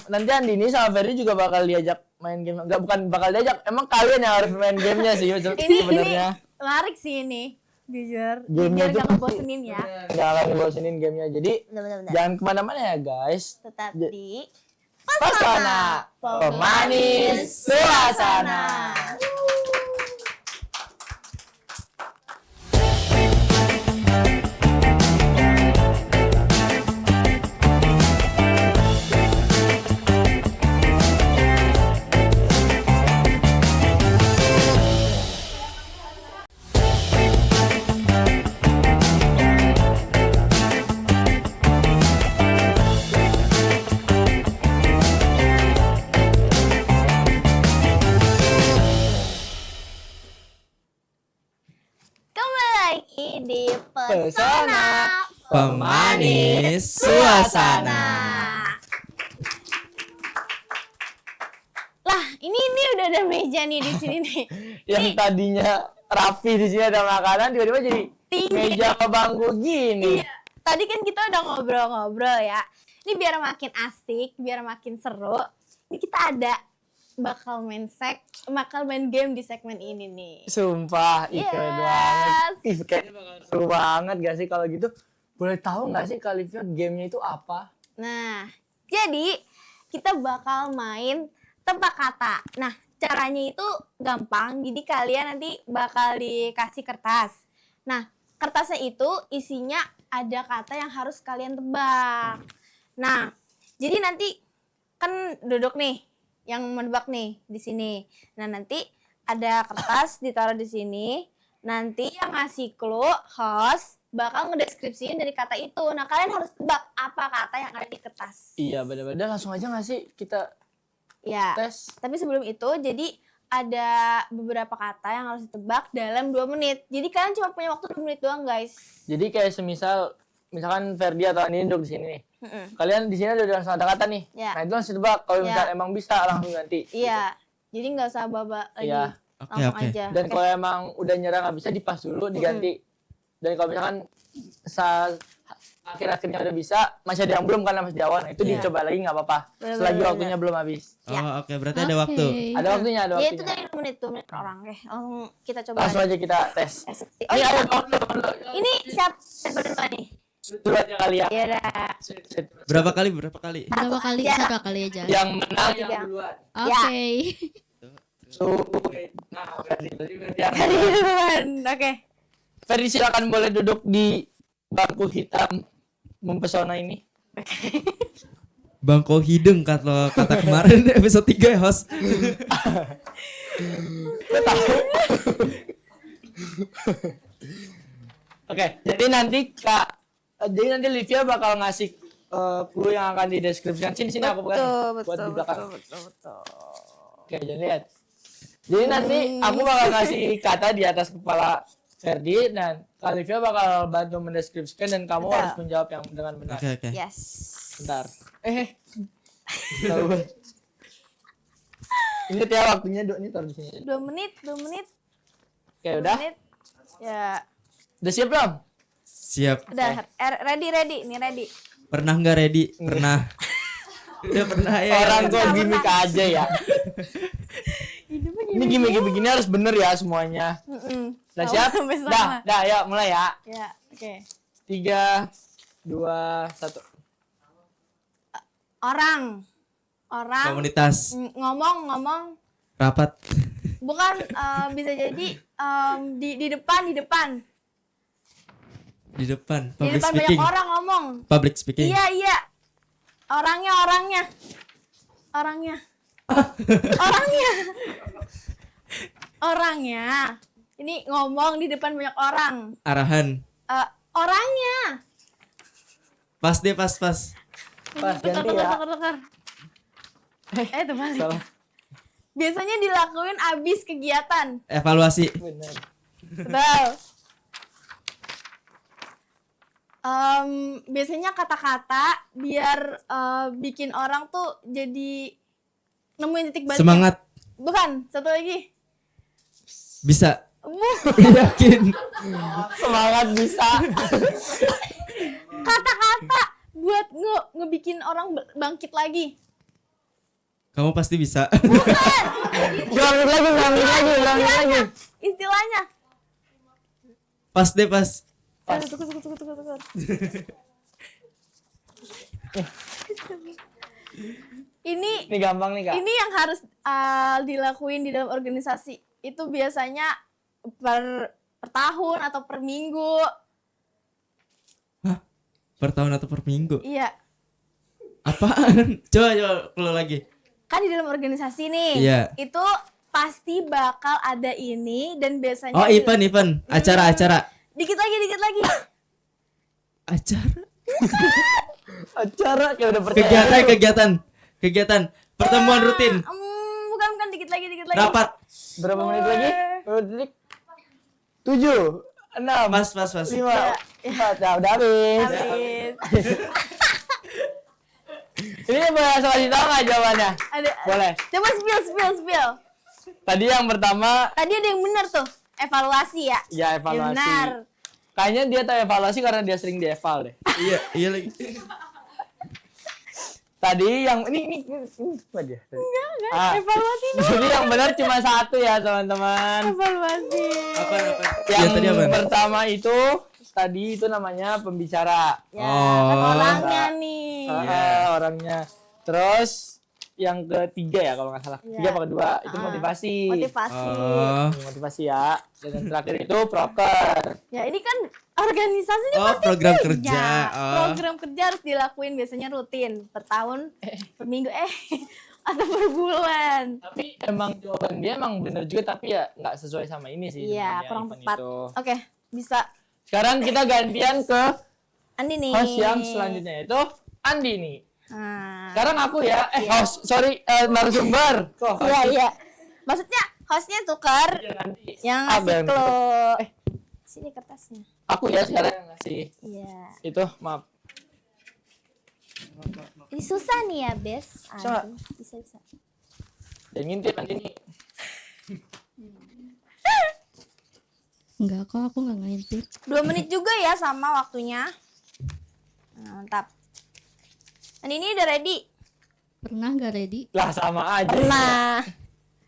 nanti Andini sama Ferdi juga bakal diajak main game. Enggak, bukan bakal diajak, emang kalian yang harus main gamenya sih Ini sebenarnya. menarik sih ini. Jujur. Gamenya Biar tuh gak ngebosenin ya. Nggak akan ngebosenin gamenya. Jadi Benar-benar. jangan kemana-mana ya guys. Tetap Ja- di Pasana pemanis suasana. Kembali lagi di Pesona Pesona Pemanis suasana. Lah, ini udah ada meja nih di sini nih. Yang tadinya rapi di sini ada makanan tiba-tiba jadi Tinggi. meja ke bangku gini. Iya. Tadi kan kita udah ngobrol-ngobrol ya. Ini biar makin asik, biar makin seru. Ini kita bakal main game di segmen ini nih. Sumpah, ih Yes. keren banget. Ih, kayaknya bakal seru banget gak sih kalau gitu? Boleh tahu nggak sih Kalifiot gamenya itu apa? Nah, jadi kita bakal main tebak kata. Nah, caranya itu gampang. Jadi kalian nanti bakal dikasih kertas. Nah, kertasnya itu isinya ada kata yang harus kalian tebak. Nah, jadi nanti kan duduk nih yang menebak nih di sini. Nah, nanti ada kertas ditaruh di sini. Nanti yang ngasih clue host bakal ngedeskripsiin dari kata itu. Nah, kalian harus tebak apa kata yang ada di kertas. Iya benar-benar langsung aja nggak sih kita Ya. tes? Tapi sebelum itu, jadi ada beberapa kata yang harus ditebak dalam 2 menit. Jadi kalian cuma punya waktu 2 menit doang, guys. Jadi kayak misalkan Ferdi atau Andi duduk di sini nih. Kalian di sini udah langsung ada kata nih. Ya. Nah, itu langsung tebak. Kalau Ya. misalnya emang bisa langsung ganti. Iya. Jadi nggak usah babak lagi. Iya. Langsung Oke. aja. Dan Oke. kalau emang udah nyerang nggak bisa dipas dulu diganti. Dan kalau misalkan saat akhir-akhirnya udah bisa, masih ada yang belum karena masih di awal, nah, itu Iya. dicoba lagi nggak apa-apa. Bener, Selagi bener, waktunya belum habis. Ya. Oh, oke, berarti ada waktu. Ada waktunya, ada Ya waktunya. itu dari 2 menit per orang. Oke, langsung kita coba. Langsung aja kita tes. Oh, Ini iya. ada waktu. Ini siapa dulu nih? Dulu aja kali ya. Ya udah. Berapa kali? Berapa kali? Berapa kali? Ya. 1 kali aja. Yang menang Tiga. yang duluan. Oke. Nah, berarti yang Dari duluan. Oke. Ferdi silakan boleh duduk di bangku hitam mempesona ini. Bangko hidung kata kemarin episode 3 ya, host. Oke, jadi nanti Livia bakal ngasih clue yang akan dideskripsikan. Sini aku bukan buat di belakang. Betul. Oke, jadi lihat. Jadi nanti aku bakal ngasih kata di atas kepala Ferdi dan Kak Livia bakal bantu mendeskripsikan dan kamu Betul. harus menjawab yang dengan benar. Oke. Yes. Bentar. Tahu. Ingat ya waktunya ini taruh di sini. 2 menit. Oke, 2 udah. menit. Ya. Udah siap belum? Siap. Udah. Ready. Nih ready. Pernah nggak ready? Pernah. Udah pernah ya. Orang tua gimmick aja ya. Ini gimmick begini harus bener ya semuanya. Udah siap? Sampai sama. Dah, ya mulai ya. Ya, oke. 3, 2, 1. Orang Komunitas. ngomong Rapat. bukan bisa jadi di depan Di depan. di Public depan banyak speaking. orang ngomong. Public speaking. Iya. Orangnya ini ngomong di depan banyak orang. Arahan. Orangnya Pas deh, pas. Pas ganti ya. tukar. Terbalik. Salah. Biasanya dilakuin abis kegiatan. Evaluasi. Bener. Betul. Biasanya kata-kata biar bikin orang tuh jadi nemuin titik balik. Semangat. Bukan, satu lagi. Bisa. Yakin. Semangat bisa. Kata-kata buat ngebikin orang bangkit lagi. Kamu pasti bisa. Ulangi lagi. Istilahnya. Pas deh, pas. Tukar. Ini gampang nih, Kak. ini yang harus dilakuin di dalam organisasi. Itu biasanya per tahun atau per minggu. Per tahun atau per minggu? Iya. Apaan? Coba keluar lagi. Kan di dalam organisasi nih. Iya. Itu pasti bakal ada ini dan biasanya Oh, event. Acara. Dikit lagi. Acara. Acara kayak udah percaya. Kegiatan. Pertemuan rutin. Bukan dikit lagi. Rapat. Berapa menit lagi? Berapa detik? 7, 6, Pas. 5, 4. Ya udah habis. Habis. Ini boleh langsung kasih tahu nggak jawabannya? Ada. Boleh. Coba spill. Tadi yang pertama, Tadi ada yang benar tuh. Evaluasi ya. ya Yang evaluasi. benar. Kayaknya dia tahu evaluasi karena dia sering dieval deh. Iya lagi. Tadi yang ini apa dia? Enggak. Evaluasi dong. Jadi yang benar cuma satu ya teman-teman. Evaluasi. Apa? Yang Ya, tadi apa? pertama itu tadi itu namanya pembicara. Ya, Oh. kan orangnya nih. Orangnya. Terus yang ketiga ya kalau nggak salah. Iya. Tiga apa kedua itu motivasi. Motivasi. Oh. Motivasi ya. Dan yang terakhir itu proker. Ya, ini kan organisasi ini Oh, pasti program kerja. Oh. Program kerja harus dilakuin biasanya rutin per tahun, per minggu atau per bulan. Tapi emang jawaban dia emang bener juga tapi ya nggak sesuai sama ini sih. Iya, sebenarnya kurang event tepat. itu. Oke, bisa. Sekarang kita gantian ke Andi nih. host yang selanjutnya itu Andi nih. Nah, Sekarang aku ya, host, sorry, narasumber. Kok host? iya. Maksudnya hostnya tuker. Iya, nanti. Yang Apa ngasih yang clue. Sini kertasnya. Aku ya sekarang yang ngasih. Iya. Itu maaf. Ini susah nih ya, Bes. Bisa nggak? Aduh, bisa. Dan ngintip nanti nih. Enggak kok, aku nggak ngintip. 2 menit juga ya sama waktunya. Nah, mantap. Dan ini udah ready. Pernah nggak ready? Lah sama aja. Nah,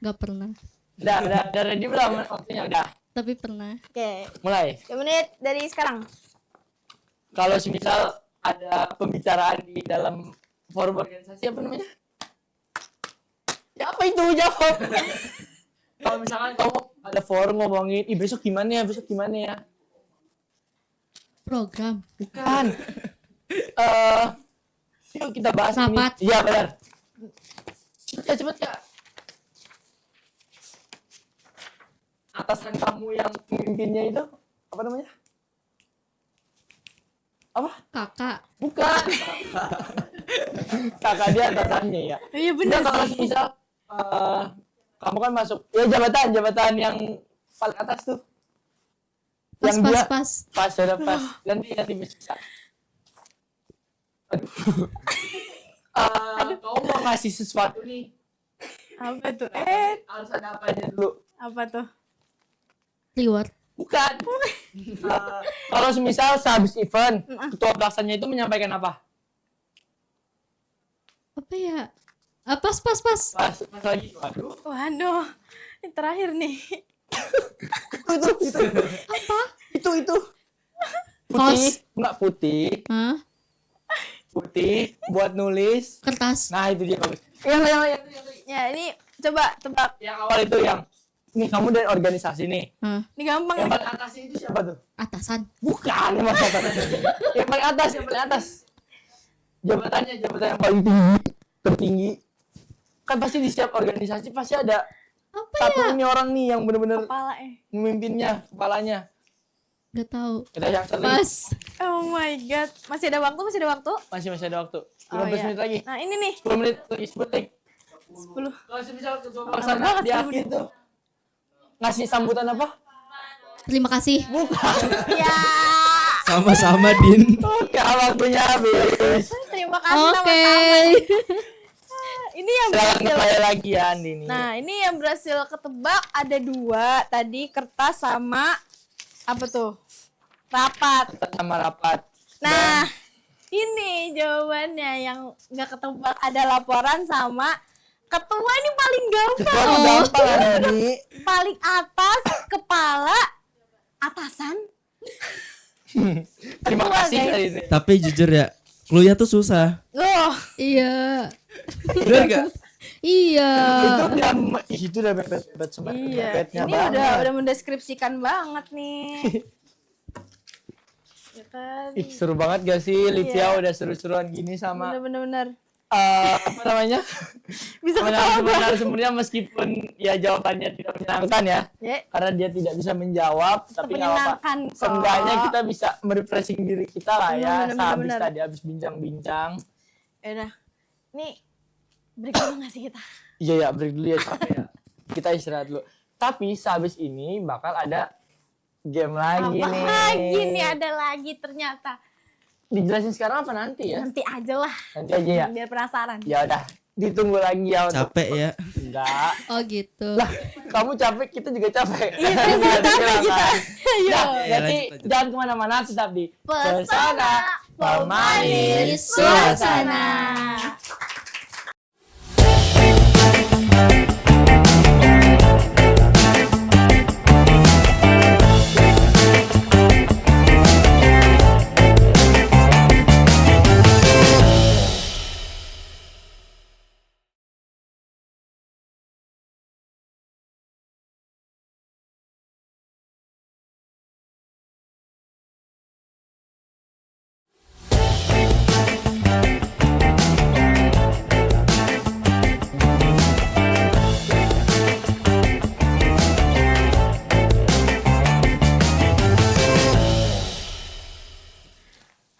Nggak pernah. Udah ready belum waktunya udah. Tapi pernah. oke. Mulai. 2 menit dari sekarang. Kalau semisal ada pembicaraan di dalam forum organisasi apa namanya? Ya apa itu jawab? Kalau misalkan kamu ada forum ngomongin, besok gimana ya? Program. Bukan. Yuk kita bahas Rapat. ini. Iya benar. Cepet ya. Atasan kamu yang pemimpinnya itu apa namanya? Apa? Kakak. Bukan. Kakak dia atasannya ya. Iya Nah, kalau misal kamu kan masuk ya jabatan yang paling atas tuh. Pas. Sudah pas. Ganti bisa. Aduh. Kamu mau ngasih sesuatu nih. Apa tuh? Harus ada apanya dulu. Apa tuh? Reward. Bukan. Kalau semisal sehabis event, ketua pelaksananya itu menyampaikan apa? Apa ya? Pas. Pas lagi. Waduh. Waduh, ini terakhir nih. Itu. Apa? Itu. Putih. Kos. Enggak putih. Hah? Putih buat nulis. Kertas. Nah, itu dia bagus. Yang Ya, ini coba tebak. yang awal itu yang nih kamu dari organisasi nih. Hah? Ini gampang Yang nih. paling atas itu siapa tuh? Atasan. Bukan, yang paling atas. Yang paling atas. Jabatannya yang paling tinggi, tertinggi. Kan pasti di setiap organisasi pasti ada Apa satu ya? ini orang nih yang benar-benar Kepala memimpinnya, kepalanya. Gak tahu. Kita yang sering. Pas. Oh my god. Masih ada waktu? Masih ada waktu. 15 Oh, iya. menit lagi. Nah, ini nih. 10 menit lagi, 10 detik. 10. Kalau semisal ketua banget, pelaksana di 10 akhir menit. tuh ngasih sambutan apa? Terima kasih. Bukan. Ya. Sama-sama Din. Oke, waktunya habis. Terima kasih Oke. sama-sama. Ini yang Silakan berhasil. kembali lagi ya Andi nih. Nah, ini yang berhasil ketebak ada 2 tadi, kertas sama apa tuh? Rapat. Sama rapat. Nah, ini jawabannya yang nggak ketebak ada laporan sama ketua. Ini paling gampang. Baru gampang Andi. Paling atas kepala atasan. Terima Ketua, kasih guys. dari ini. Tapi jujur ya, clue-nya tuh susah. Loh, Iya. Bener gak? Iya. Itu udah mepet semua. iya. Mepetnya Ini banget. udah mendeskripsikan banget nih. Ya kan. Ih, seru banget gak sih Livia Iya. udah seru-seruan gini sama Bener-bener. apa namanya? Bisa ketawa. Sebenarnya meskipun ya jawabannya tidak menyenangkan ya. Ya, Karena dia tidak bisa menjawab, tapi nggak apa-apa. menyenangkan kok. Seenggaknya kita bisa merefreshing diri kita lah ya. Bener. Tadi habis bincang-bincang. Yaudah. Nih, break dulu nggak sih kita? Iya ya, break dulu ya capek ya. Kita istirahat dulu. Tapi sehabis ini bakal ada game lagi Apa nih. lagi nih, ada lagi ternyata. Dijelasin sekarang apa nanti ya? Nanti aja lah, Nanti aja ya. biar penasaran. Ya udah, ditunggu lagi ya untuk Capek ya. enggak. Oh gitu. Lah, kamu capek, kita juga capek. Iya, sama-sama Iya, kita. kan? Ayo. Nah, Ya, berarti lanjut. jangan kemana-mana, tetap di Pesona Pemanis Suasana.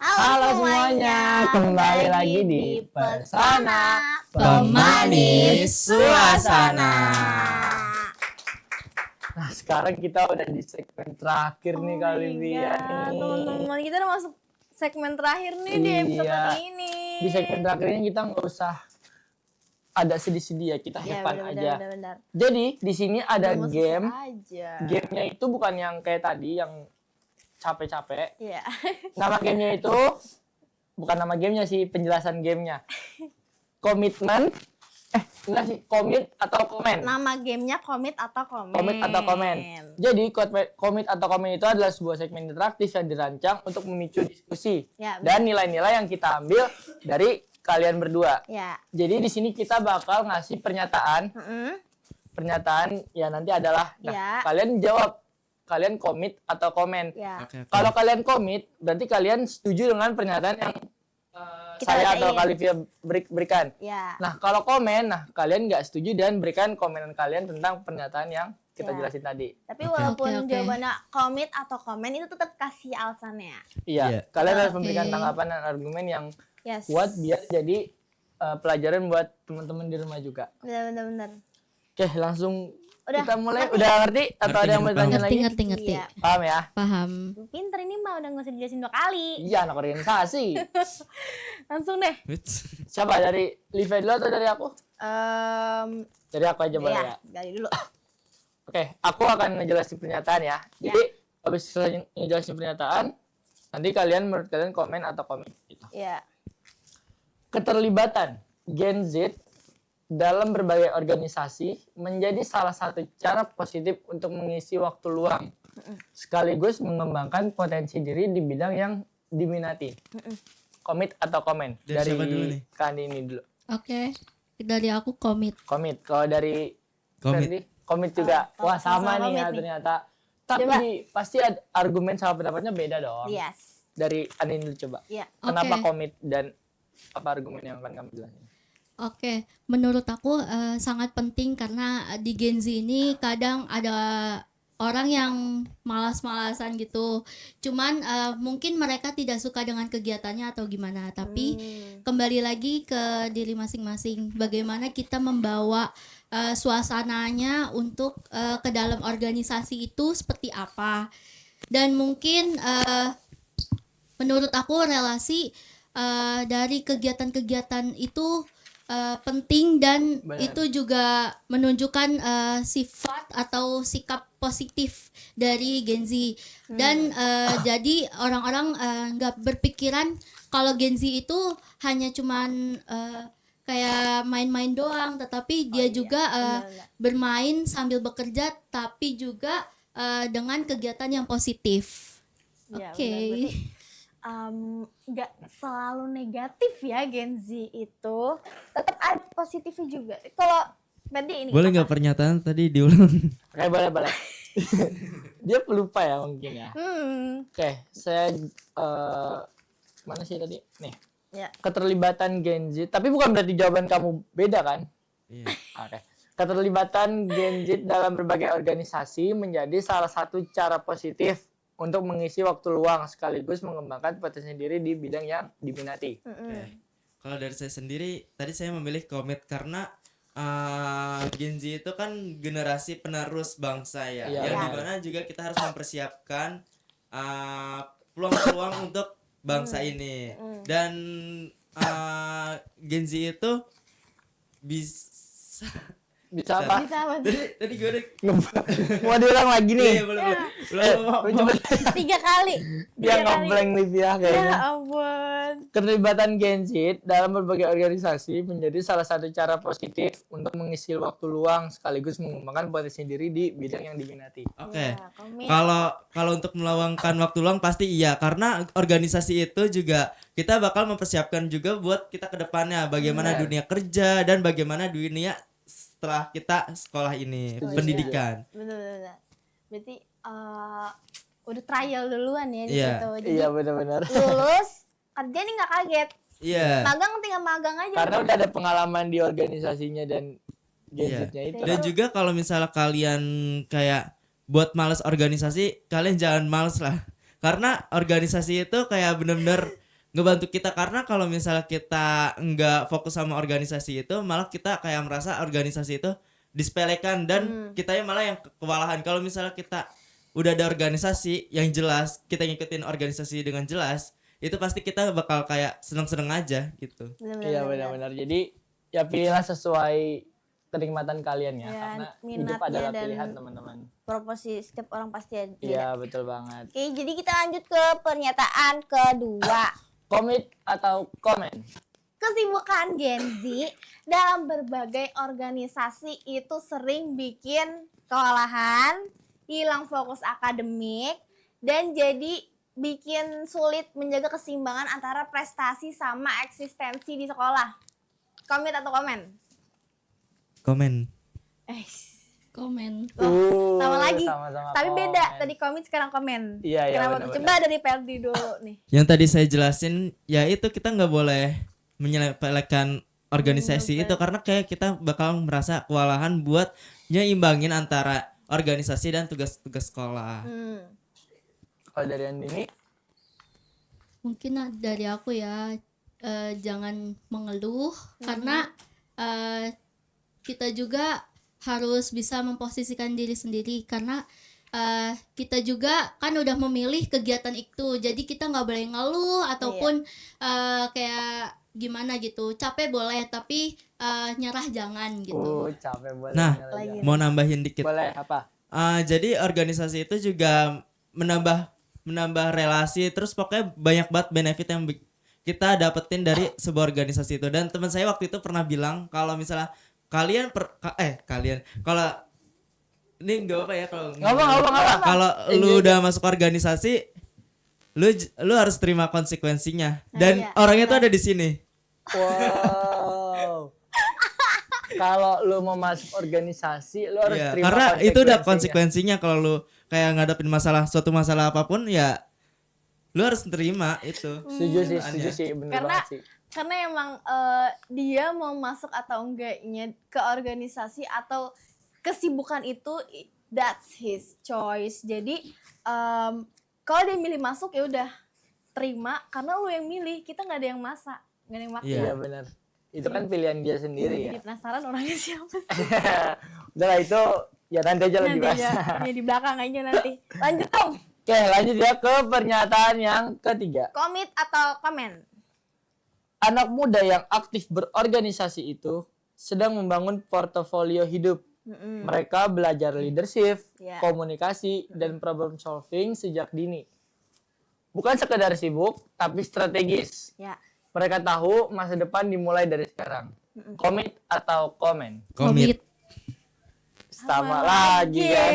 Halo semuanya, kembali lagi di Pesona Pemanis Suasana. sekarang kita udah di segmen terakhir nih kali ini ya. Teman-teman, kita udah masuk segmen terakhir nih di episode Iya. kali ini. Di segmen terakhir ini kita nggak usah ada sedih-sedih ya, kita have fun aja. Benar. Jadi di sini ada game. Aja. Gamenya itu bukan yang kayak tadi yang capek-capek. Iya. Nama gamenya itu bukan nama gamenya sih, penjelasan gamenya. Komitmen. Enggak sih, komit atau komen. Nama gamenya komit atau komen. Komit atau komen. Jadi komit atau komen itu adalah sebuah segmen interaktif yang dirancang untuk memicu diskusi Ya, dan nilai-nilai yang kita ambil dari kalian berdua. Ya. Jadi di sini kita bakal ngasih pernyataan. Pernyataan ya nanti adalah Ya. kalian jawab kalian komit atau komen. Ya. Oke. Kalau kalian komit berarti kalian setuju dengan pernyataan yang Kita saya atau bacain. Kalivia berikan. Ya. Nah, kalau komen, kalian nggak setuju dan berikan komenan kalian tentang pernyataan yang kita Ya. jelasin tadi. Tapi Oke. walaupun Oke, oke. jawabannya komit atau komen itu tetap kasih alasannya. Iya, Iya. kalian harus Oke. memberikan tanggapan dan argumen yang Yes. kuat biar jadi pelajaran buat teman-teman di rumah juga. Benar. Oke, langsung Udah, kita mulai. Udah ngerti atau Ngerti, ada yang mau ngerti, ditanya lagi? Ngerti. Iya. Paham ya? Paham. Pinter ini mah udah nggak usah dijelasin 2 kali. Iya, anak organisasi. Langsung deh. Siapa, dari Livia dulu atau dari aku? Dari aku aja boleh ya. Ya, dari dulu. Oke, aku akan ngejelasin pernyataan ya. Jadi, habis selesai ngejelasin pernyataan, nanti menurut kalian komen atau komen. Gitu. Ya. Keterlibatan Gen Z dalam berbagai organisasi menjadi salah satu cara positif untuk mengisi waktu luang, sekaligus mengembangkan potensi diri di bidang yang diminati. Komit atau komen? Dari siapa dulu nih? Kak Andi ini dulu. Oke. Dari aku komit. Komit. Kalau dari Komit. Ferdi, komit juga. Oh, Wah, sama sama nih ya komit nih. ternyata. Tapi Coba. pasti ada argumen sama pendapatnya beda dong. Yes. Dari Andi dulu coba. Iya. Kenapa Oke. komit dan apa argumen yang akan kamu jelasin? Oke, menurut aku sangat penting karena di Gen Z ini kadang ada orang yang malas-malasan gitu. Cuman mungkin mereka tidak suka dengan kegiatannya atau gimana. Tapi kembali lagi ke diri masing-masing. Bagaimana kita membawa suasananya untuk ke dalam organisasi itu seperti apa. Dan mungkin menurut aku relasi dari kegiatan-kegiatan itu penting dan Benar. itu juga menunjukkan sifat atau sikap positif dari Gen Z dan jadi orang-orang nggak berpikiran kalau Gen Z itu hanya cuman kayak main-main doang, tetapi dia juga benar. bermain sambil bekerja tapi juga dengan kegiatan yang positif. Iya, Oke. benar. Berarti, nggak selalu negatif ya Gen Z itu, tetap ada positifnya juga. Kalau tadi ini Boleh nggak pernyataan tadi diulang? Oke, boleh. Dia pelupa ya mungkin ya. Oke, saya mana sih tadi? Nih. Ya. Keterlibatan Gen Z, tapi bukan berarti jawaban kamu beda kan? Iya. Oke. Keterlibatan Gen Z dalam berbagai organisasi menjadi salah satu cara positif untuk mengisi waktu luang sekaligus mengembangkan potensi diri di bidang yang diminati. Oke. Kalau dari saya sendiri, tadi saya memilih komit karena Gen Z itu kan generasi penerus bangsa ya, Iya. yang Iya. dimana juga kita harus mempersiapkan peluang-peluang untuk bangsa ini. Dan Gen Z itu bisa Bisa apa? Bisa apa tuh? tadi gue udah Mau diulang lagi nih. iya, boleh. Coba 3 kali. dia 3 kali. ngeblank nih dia Ya kayaknya. ampun. Keterlibatan Gen Z dalam berbagai organisasi menjadi salah satu cara positif untuk mengisi waktu luang sekaligus mengembangkan potensi diri di bidang yang diminati. Oke. Ya, komit. Kalau untuk meluangkan waktu luang pasti iya, karena organisasi itu juga kita bakal mempersiapkan juga buat kita ke depannya bagaimana Benar. dunia kerja dan bagaimana dunia setelah kita sekolah ini, Setuju. pendidikan. Bener. Berarti udah trial duluan ya di Iya. situ. Jadi Iya benar-benar. lulus kerja nih nggak kaget. Iya. Magang tinggal magang aja. Karena udah ada pengalaman di organisasinya dan Gen Iya. Z-nya itu. Dan juga kalau misalnya kalian kayak buat males organisasi, kalian jangan males lah. Karena organisasi itu kayak bener-bener ngebantu kita, karena kalau misalnya kita nggak fokus sama organisasi itu, malah kita kayak merasa organisasi itu disepelekan dan kitanya malah yang kewalahan. Kalau misalnya kita udah ada organisasi yang jelas, kita ngikutin organisasi dengan jelas, itu pasti kita bakal kayak seneng-seneng aja gitu. Iya benar-benar. Jadi ya pilihlah sesuai kenikmatan kalian ya, Ya, karena hidup minatnya adalah dan pilihan teman-teman. Proporsi setiap orang pasti ada. Iya betul banget. Oke, jadi kita lanjut ke pernyataan kedua. Komit atau komen? Kesibukan Gen Z dalam berbagai organisasi itu sering bikin kewalahan, hilang fokus akademik, dan jadi bikin sulit menjaga keseimbangan antara prestasi sama eksistensi di sekolah. Komit atau komen? Komen. Komen. Sama lagi. Sama-sama Tapi komen. beda, tadi komit sekarang komen. Iya, iya, Kenapa tuh? benar-benar. Coba dari Perdi dulu nih. Yang tadi saya jelasin ya itu kita nggak boleh menyepelekan organisasi itu karena kayak kita bakal merasa kewalahan buat nyimbangin antara organisasi dan tugas-tugas sekolah. Kalau dari Andini? Mungkin dari aku ya, jangan mengeluh karena kita juga harus bisa memposisikan diri sendiri karena kita juga kan udah memilih kegiatan itu, jadi kita nggak boleh ngeluh ataupun kayak gimana gitu. Capek boleh tapi nyerah jangan gitu. Capek boleh. Nah, Lagi. mau nambahin dikit. Boleh apa? Jadi organisasi itu juga menambah relasi, terus pokoknya banyak banget benefit yang kita dapetin dari sebuah organisasi itu. Dan teman saya waktu itu pernah bilang kalau misalnya kalian kalau ini enggak apa ya kalau kalau lu udah masuk organisasi lu harus terima konsekuensinya dan iya, orangnya tuh ada di sini. Wow. Kalau lu mau masuk organisasi, lu harus Iya, terima karena itu udah konsekuensinya. konsekuensinya kalau lu kayak ngadepin suatu masalah apapun ya lu harus terima itu. Setuju sih, bener Karena- banget sih. Karena emang dia mau masuk atau enggaknya ke organisasi atau kesibukan itu, that's his choice. Jadi kalau dia milih masuk ya udah terima, karena lu yang milih, kita nggak ada yang masak, nggak ada yang maksa. Iya. Iya benar. Itu kan pilihan dia sendiri ya. Jadi penasaran orangnya siapa sih? Udah lah itu ya nanti aja lebih Nanti bahas. aja, ya di belakang aja nanti. Lanjut dong, Oke, lanjut ya ke pernyataan yang ketiga. komit atau komen? Anak muda yang aktif berorganisasi itu sedang membangun portofolio hidup. Mereka belajar leadership, Ya. komunikasi, dan problem solving sejak dini. Bukan sekedar sibuk, tapi strategis. Ya. Mereka tahu masa depan dimulai dari sekarang. Komit atau komen? Komit. Sama lagi kan.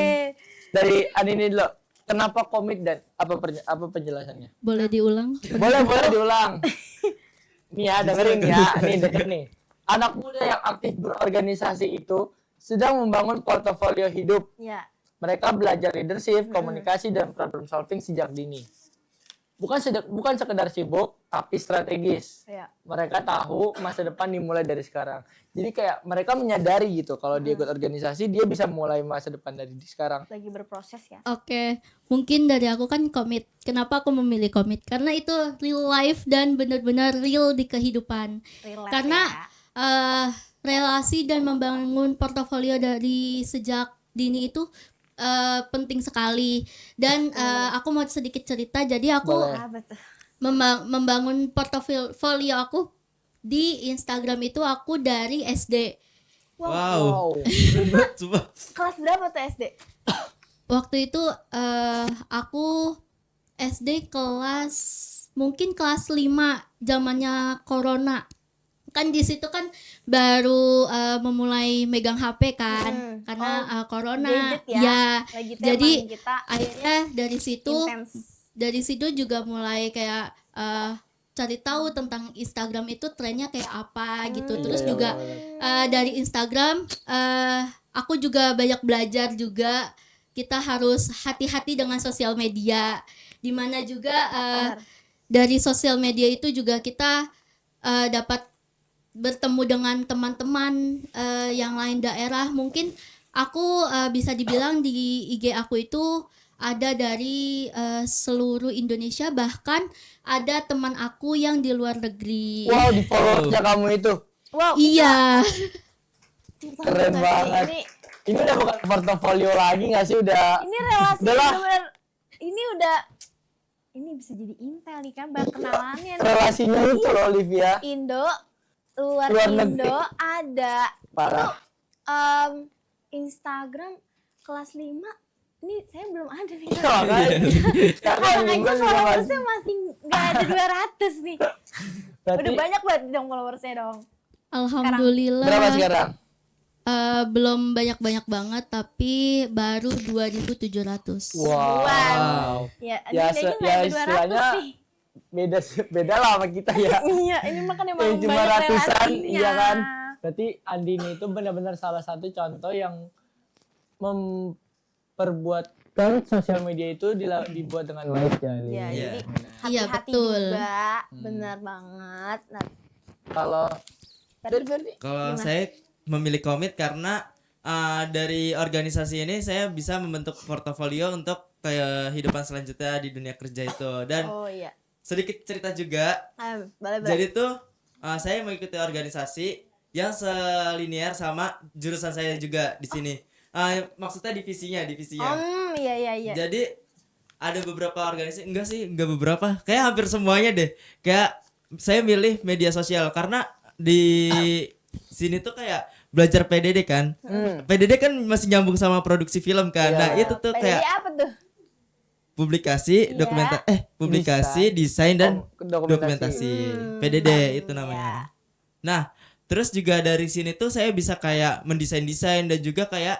Dari Andini dulu. Kenapa komit dan apa penjelasannya? Boleh diulang? Boleh diulang. Nih ya, dengerin ya. Nih, denger nih. Anak muda yang aktif berorganisasi itu sedang membangun portofolio hidup. Ya. Mereka belajar leadership, komunikasi, dan problem solving sejak dini. Bukan sekedar sibuk, tapi strategis. Ya. Mereka tahu masa depan dimulai dari sekarang. Jadi kayak mereka menyadari gitu kalau dia ikut organisasi, dia bisa mulai masa depan dari sekarang. Lagi berproses ya. Oke, mungkin dari aku kan komit. Kenapa aku memilih komit? Karena itu real life dan benar-benar real di kehidupan. Relax Karena ya. relasi dan membangun portofolio dari sejak dini itu penting sekali. Dan aku mau sedikit cerita. Jadi aku Boleh. Apa tuh? membangun portofolio aku di Instagram itu aku dari SD. Wow. Coba. Kelas berapa tuh SD? Waktu itu aku SD mungkin kelas 5 zamannya corona. Kan di situ kan baru memulai megang HP kan karena corona. Gadget ya. Ya. Lagi Jadi teman kita akhirnya intens. dari situ juga mulai kayak cari tahu tentang Instagram itu trennya kayak apa gitu. Terus Iya, juga dari Instagram aku juga banyak belajar juga. Kita harus hati-hati dengan sosial media. Dimana juga dari sosial media itu juga kita dapat bertemu dengan teman-teman yang lain daerah. Mungkin aku bisa dibilang di IG aku itu ada dari seluruh Indonesia, bahkan ada teman aku yang di luar negeri. Wow, di follow kamu itu. Wow. Iya. Keren banget. Ini udah bukan portofolio lagi nggak sih? Ini relasi Udah lah. bener. Ini bisa jadi intel nih kan perkenalannya nih. Relasinya itu loh Olivia. Indo, luar negeri. Indo ada. Parah. Instagram kelas 5 ini saya belum ada nih. Karena Kalau Bimbo aja juga followersnya masih nggak ada 200 nih. Berarti Udah banyak banget dong followersnya dong. Alhamdulillah. berapa sekarang? Belum banyak-banyak banget tapi baru 2.700. Wow. Ya, Ya, ini aja nggak ya ada 200 istilahnya nih. beda lah sama kita ya. Iya, ini makan emang Yang cuma banyak ratusan, relasinya. iya kan? Berarti Andini itu benar-benar salah satu contoh yang memperbuatkan sosial media itu dibuat dengan baik ya. Lin. Ya, Iya. jadi Iya, hati-hati betul. juga, benar banget. Nah, Kalau Ferdi, Kalau gimana? saya memilih komit karena dari organisasi ini saya bisa membentuk portofolio untuk kehidupan selanjutnya di dunia kerja itu. Dan Oh iya. sedikit cerita juga. Boleh. Jadi tuh saya mengikuti organisasi yang selinier sama jurusan saya juga di sini. Maksudnya divisinya. Iya. Jadi ada beberapa organisasi, enggak beberapa. Kayak hampir semuanya deh. Kayak saya milih media sosial karena di sini tuh kayak belajar PDD kan. PDD kan masih nyambung sama produksi film kan. Iya. Nah, itu tuh PDD kayak apa tuh? publikasi, Iya. publikasi, desain dan dokumentasi. dokumentasi. PDD itu namanya. Nah, terus juga dari sini tuh saya bisa kayak mendesain-desain dan juga kayak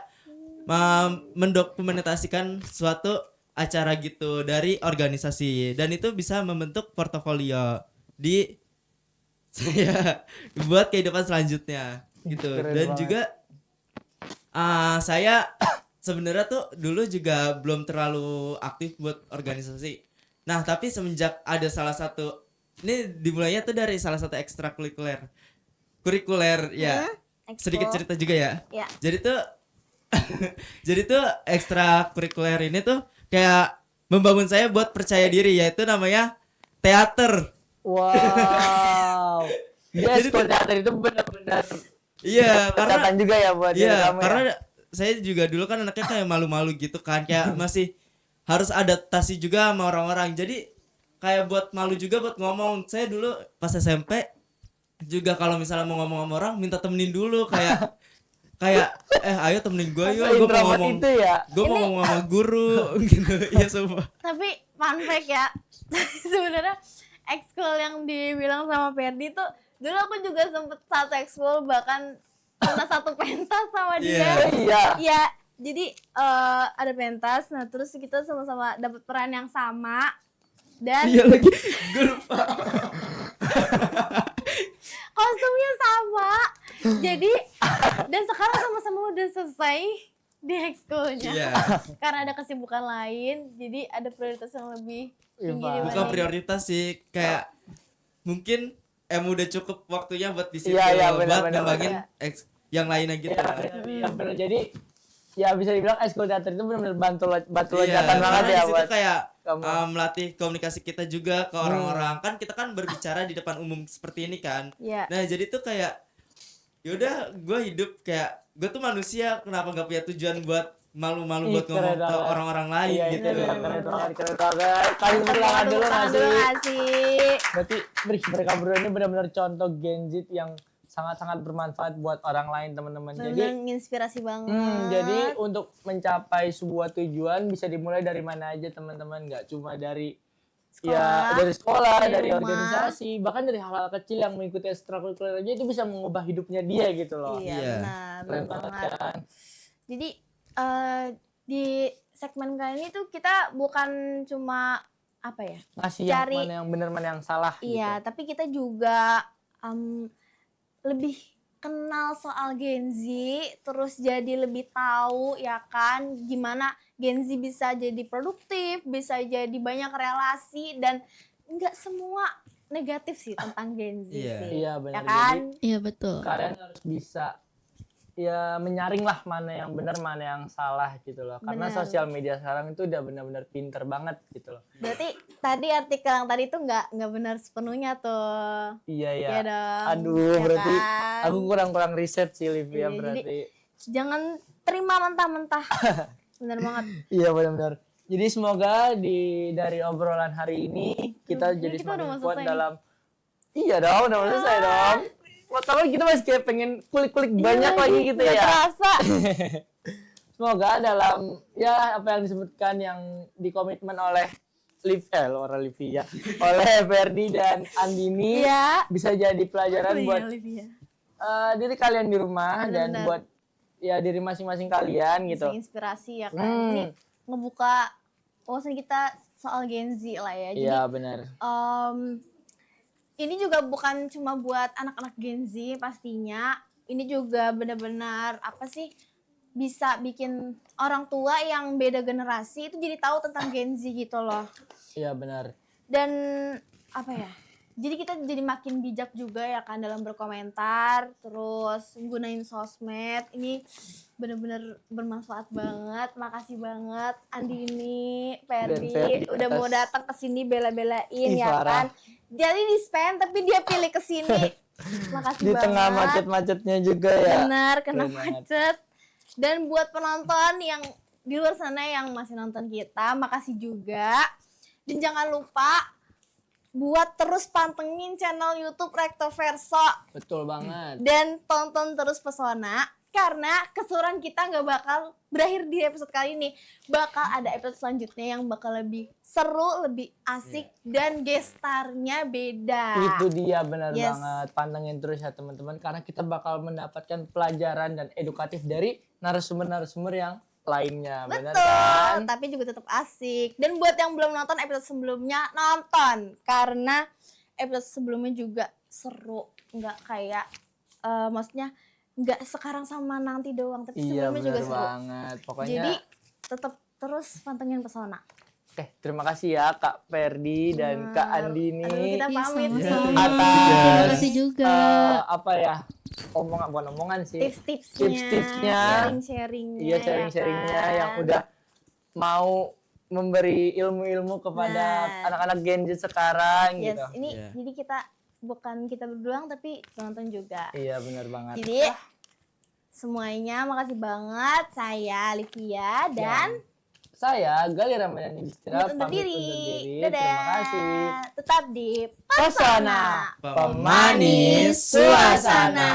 mendokumentasikan suatu acara gitu dari organisasi dan itu bisa membentuk portofolio di saya buat kehidupan selanjutnya gitu. Keren Dan banget. juga saya sebenarnya tuh dulu juga belum terlalu aktif buat organisasi. Nah, tapi semenjak ada salah satu ini dimulainya tuh dari salah satu ekstrakurikuler ya. Sedikit cerita juga ya. Ya. Jadi tuh ekstrakurikuler ini tuh kayak membangun saya buat percaya diri yaitu namanya teater. Wow. Yes, kalau teater itu benar-benar Iya, karena kesempatan juga ya buat diri kamu karena ya. saya juga dulu kan anaknya kayak malu-malu gitu kan, kayak masih harus adaptasi juga sama orang-orang. Jadi kayak buat malu juga buat ngomong. Saya dulu pas SMP juga kalau misalnya mau ngomong sama orang minta temenin dulu kayak ayo temenin gue yuk, gue mau Introvert ngomong. itu ya. Gue mau ngomong sama guru gitu. Iya sumpah. Tapi fun fact ya, sebenarnya ekskul yang dibilang sama Ferdi tuh dulu aku juga sempet satu ekskul, bahkan pernah satu pentas sama dia. Iya. Iya, jadi ada pentas, nah terus kita sama-sama dapat peran yang sama dan Iya lagi. Gue lupa. kostumnya sama. Jadi dan sekarang sama-sama udah selesai di ekskulnya. Iya. Karena ada kesibukan lain, jadi ada prioritas yang lebih tinggi Iya, Bukan dibanding- prioritas sih, kayak mungkin udah cukup waktunya buat di situ Iya, buat benar-benar. ngembangin yang lainnya gitu. Iya, benar. Jadi ya bisa dibilang ekskul teater itu benar-benar batu Iya, loncatan banget karena ya di situ buat kayak kamu. melatih komunikasi kita juga ke orang-orang. Kan kita kan berbicara di depan umum seperti ini kan. Iya. Nah, jadi tuh kayak yaudah gue hidup kayak gue tuh manusia, kenapa nggak punya tujuan buat malu-malu Ih, buat ngomong keren ke banget. orang-orang lain Iya, gitu. itu keren banget. Kali tangan dulu Tangan nggak dulu sih? nggak sih? Berarti mereka berdua ini benar-benar contoh Gen Z yang sangat-sangat bermanfaat buat orang lain teman-teman. Jadi Bener menginspirasi banget. jadi untuk mencapai sebuah tujuan bisa dimulai dari mana aja teman-teman, nggak cuma dari dari sekolah, dari rumah. organisasi, bahkan dari hal-hal kecil yang mengikuti ekstrakurikuler aja itu bisa mengubah hidupnya dia gitu loh. Iya, Iya. benar, Keren benar banget banget. kan. Jadi di segmen kali ini tuh kita bukan cuma apa ya? Ngasih yang Cari- mana yang benar mana yang salah Iya, gitu. tapi kita juga lebih kenal soal Gen Z, terus jadi lebih tahu ya kan gimana Gen Z bisa jadi produktif, bisa jadi banyak relasi dan nggak semua negatif sih tentang Gen Z Iya. sih. Iya, benar. Ya kan? Iya betul. Kalian harus bisa ya menyaring lah mana yang benar mana yang salah gitu loh. Karena Benar. sosial media sekarang itu udah benar-benar pinter banget gitu loh. Berarti tadi artikel yang tadi itu nggak benar sepenuhnya tuh. Iya ya. Iya dong. Aduh, ya berarti kan? aku kurang riset sih Iya, Livia berarti. Jangan terima mentah-mentah. Bener banget. Iya benar-benar. Jadi semoga dari obrolan hari ini kita Ini jadi kita udah semakin mau kuat selesai dalam. Iya dong, udah mau selesai dong. Tapi kita masih kayak pengen kulik-kulik banyak lagi gitu Nggak ya. terasa. Semoga dalam ya apa yang disebutkan yang dikomitmen oleh Livia, oleh Ferdi dan Andini Iya. bisa jadi pelajaran buat Olivia. diri kalian di rumah dan Benar-benar. buat ya diri masing-masing kalian gitu. Bisa inspirasi ya kan. Ini ngebuka wawasan kita soal Gen Z lah ya. Jadi Iya benar. ini juga bukan cuma buat anak-anak Gen Z pastinya. Ini juga benar-benar apa sih bisa bikin orang tua yang beda generasi itu jadi tahu tentang Gen Z gitu loh. Iya benar. Dan apa ya? Jadi kita jadi makin bijak juga ya kan dalam berkomentar, terus gunain sosmed. Ini benar-benar bermanfaat banget. Makasih banget Andini, Ferdi Ferdi udah mau atas- datang ke sini bela-belain Ih, ya parah. kan. Jadi di spend tapi dia pilih ke sini. Makasih Di banget. tengah macet-macetnya juga ya. Benar, kena Keren banget. macet. Dan buat penonton yang di luar sana yang masih nonton kita, makasih juga. Dan jangan lupa buat terus pantengin channel YouTube Rektoverso Betul banget. dan tonton terus Pesona karena keseruan kita nggak bakal berakhir di episode kali ini. Bakal ada episode selanjutnya yang bakal lebih seru, lebih asik dan gestarnya beda. Itu dia benar Yes. banget. Pantengin terus ya teman-teman karena kita bakal mendapatkan pelajaran dan edukatif dari narasumber-narasumber yang lainnya. Benar Betul, kan? tapi juga tetap asik. Dan buat yang belum nonton episode sebelumnya, nonton. Karena episode sebelumnya juga seru. Nggak kayak, maksudnya nggak sekarang sama nanti doang. Tapi Iya sebelumnya juga benar seru. banget. Pokoknya Jadi tetap terus pantengin Pesona. Oke, terima kasih ya Kak Ferdi dan Kak Andini. Aduh, kita Iya, pamit sama-sama. nih. Terima Atas kasih juga. apa ya? Bukan omongan sih. Tips-tipsnya, Tips-tipsnya. sharing-sharingnya. Iya, ya sharing-sharingnya kan? yang udah mau memberi ilmu-ilmu kepada Nah. anak-anak Gen Z sekarang Yes, gitu. ini Iya. jadi kita bukan kita berdua tapi penonton juga. Iya, benar banget. Jadi semuanya makasih banget. Saya Livia dan Saya Gali Ramadhani Distira undur pamit diri. undur diri. Dadah. Terima kasih. Tetap di Pesona Pesona. Pemanis suasana.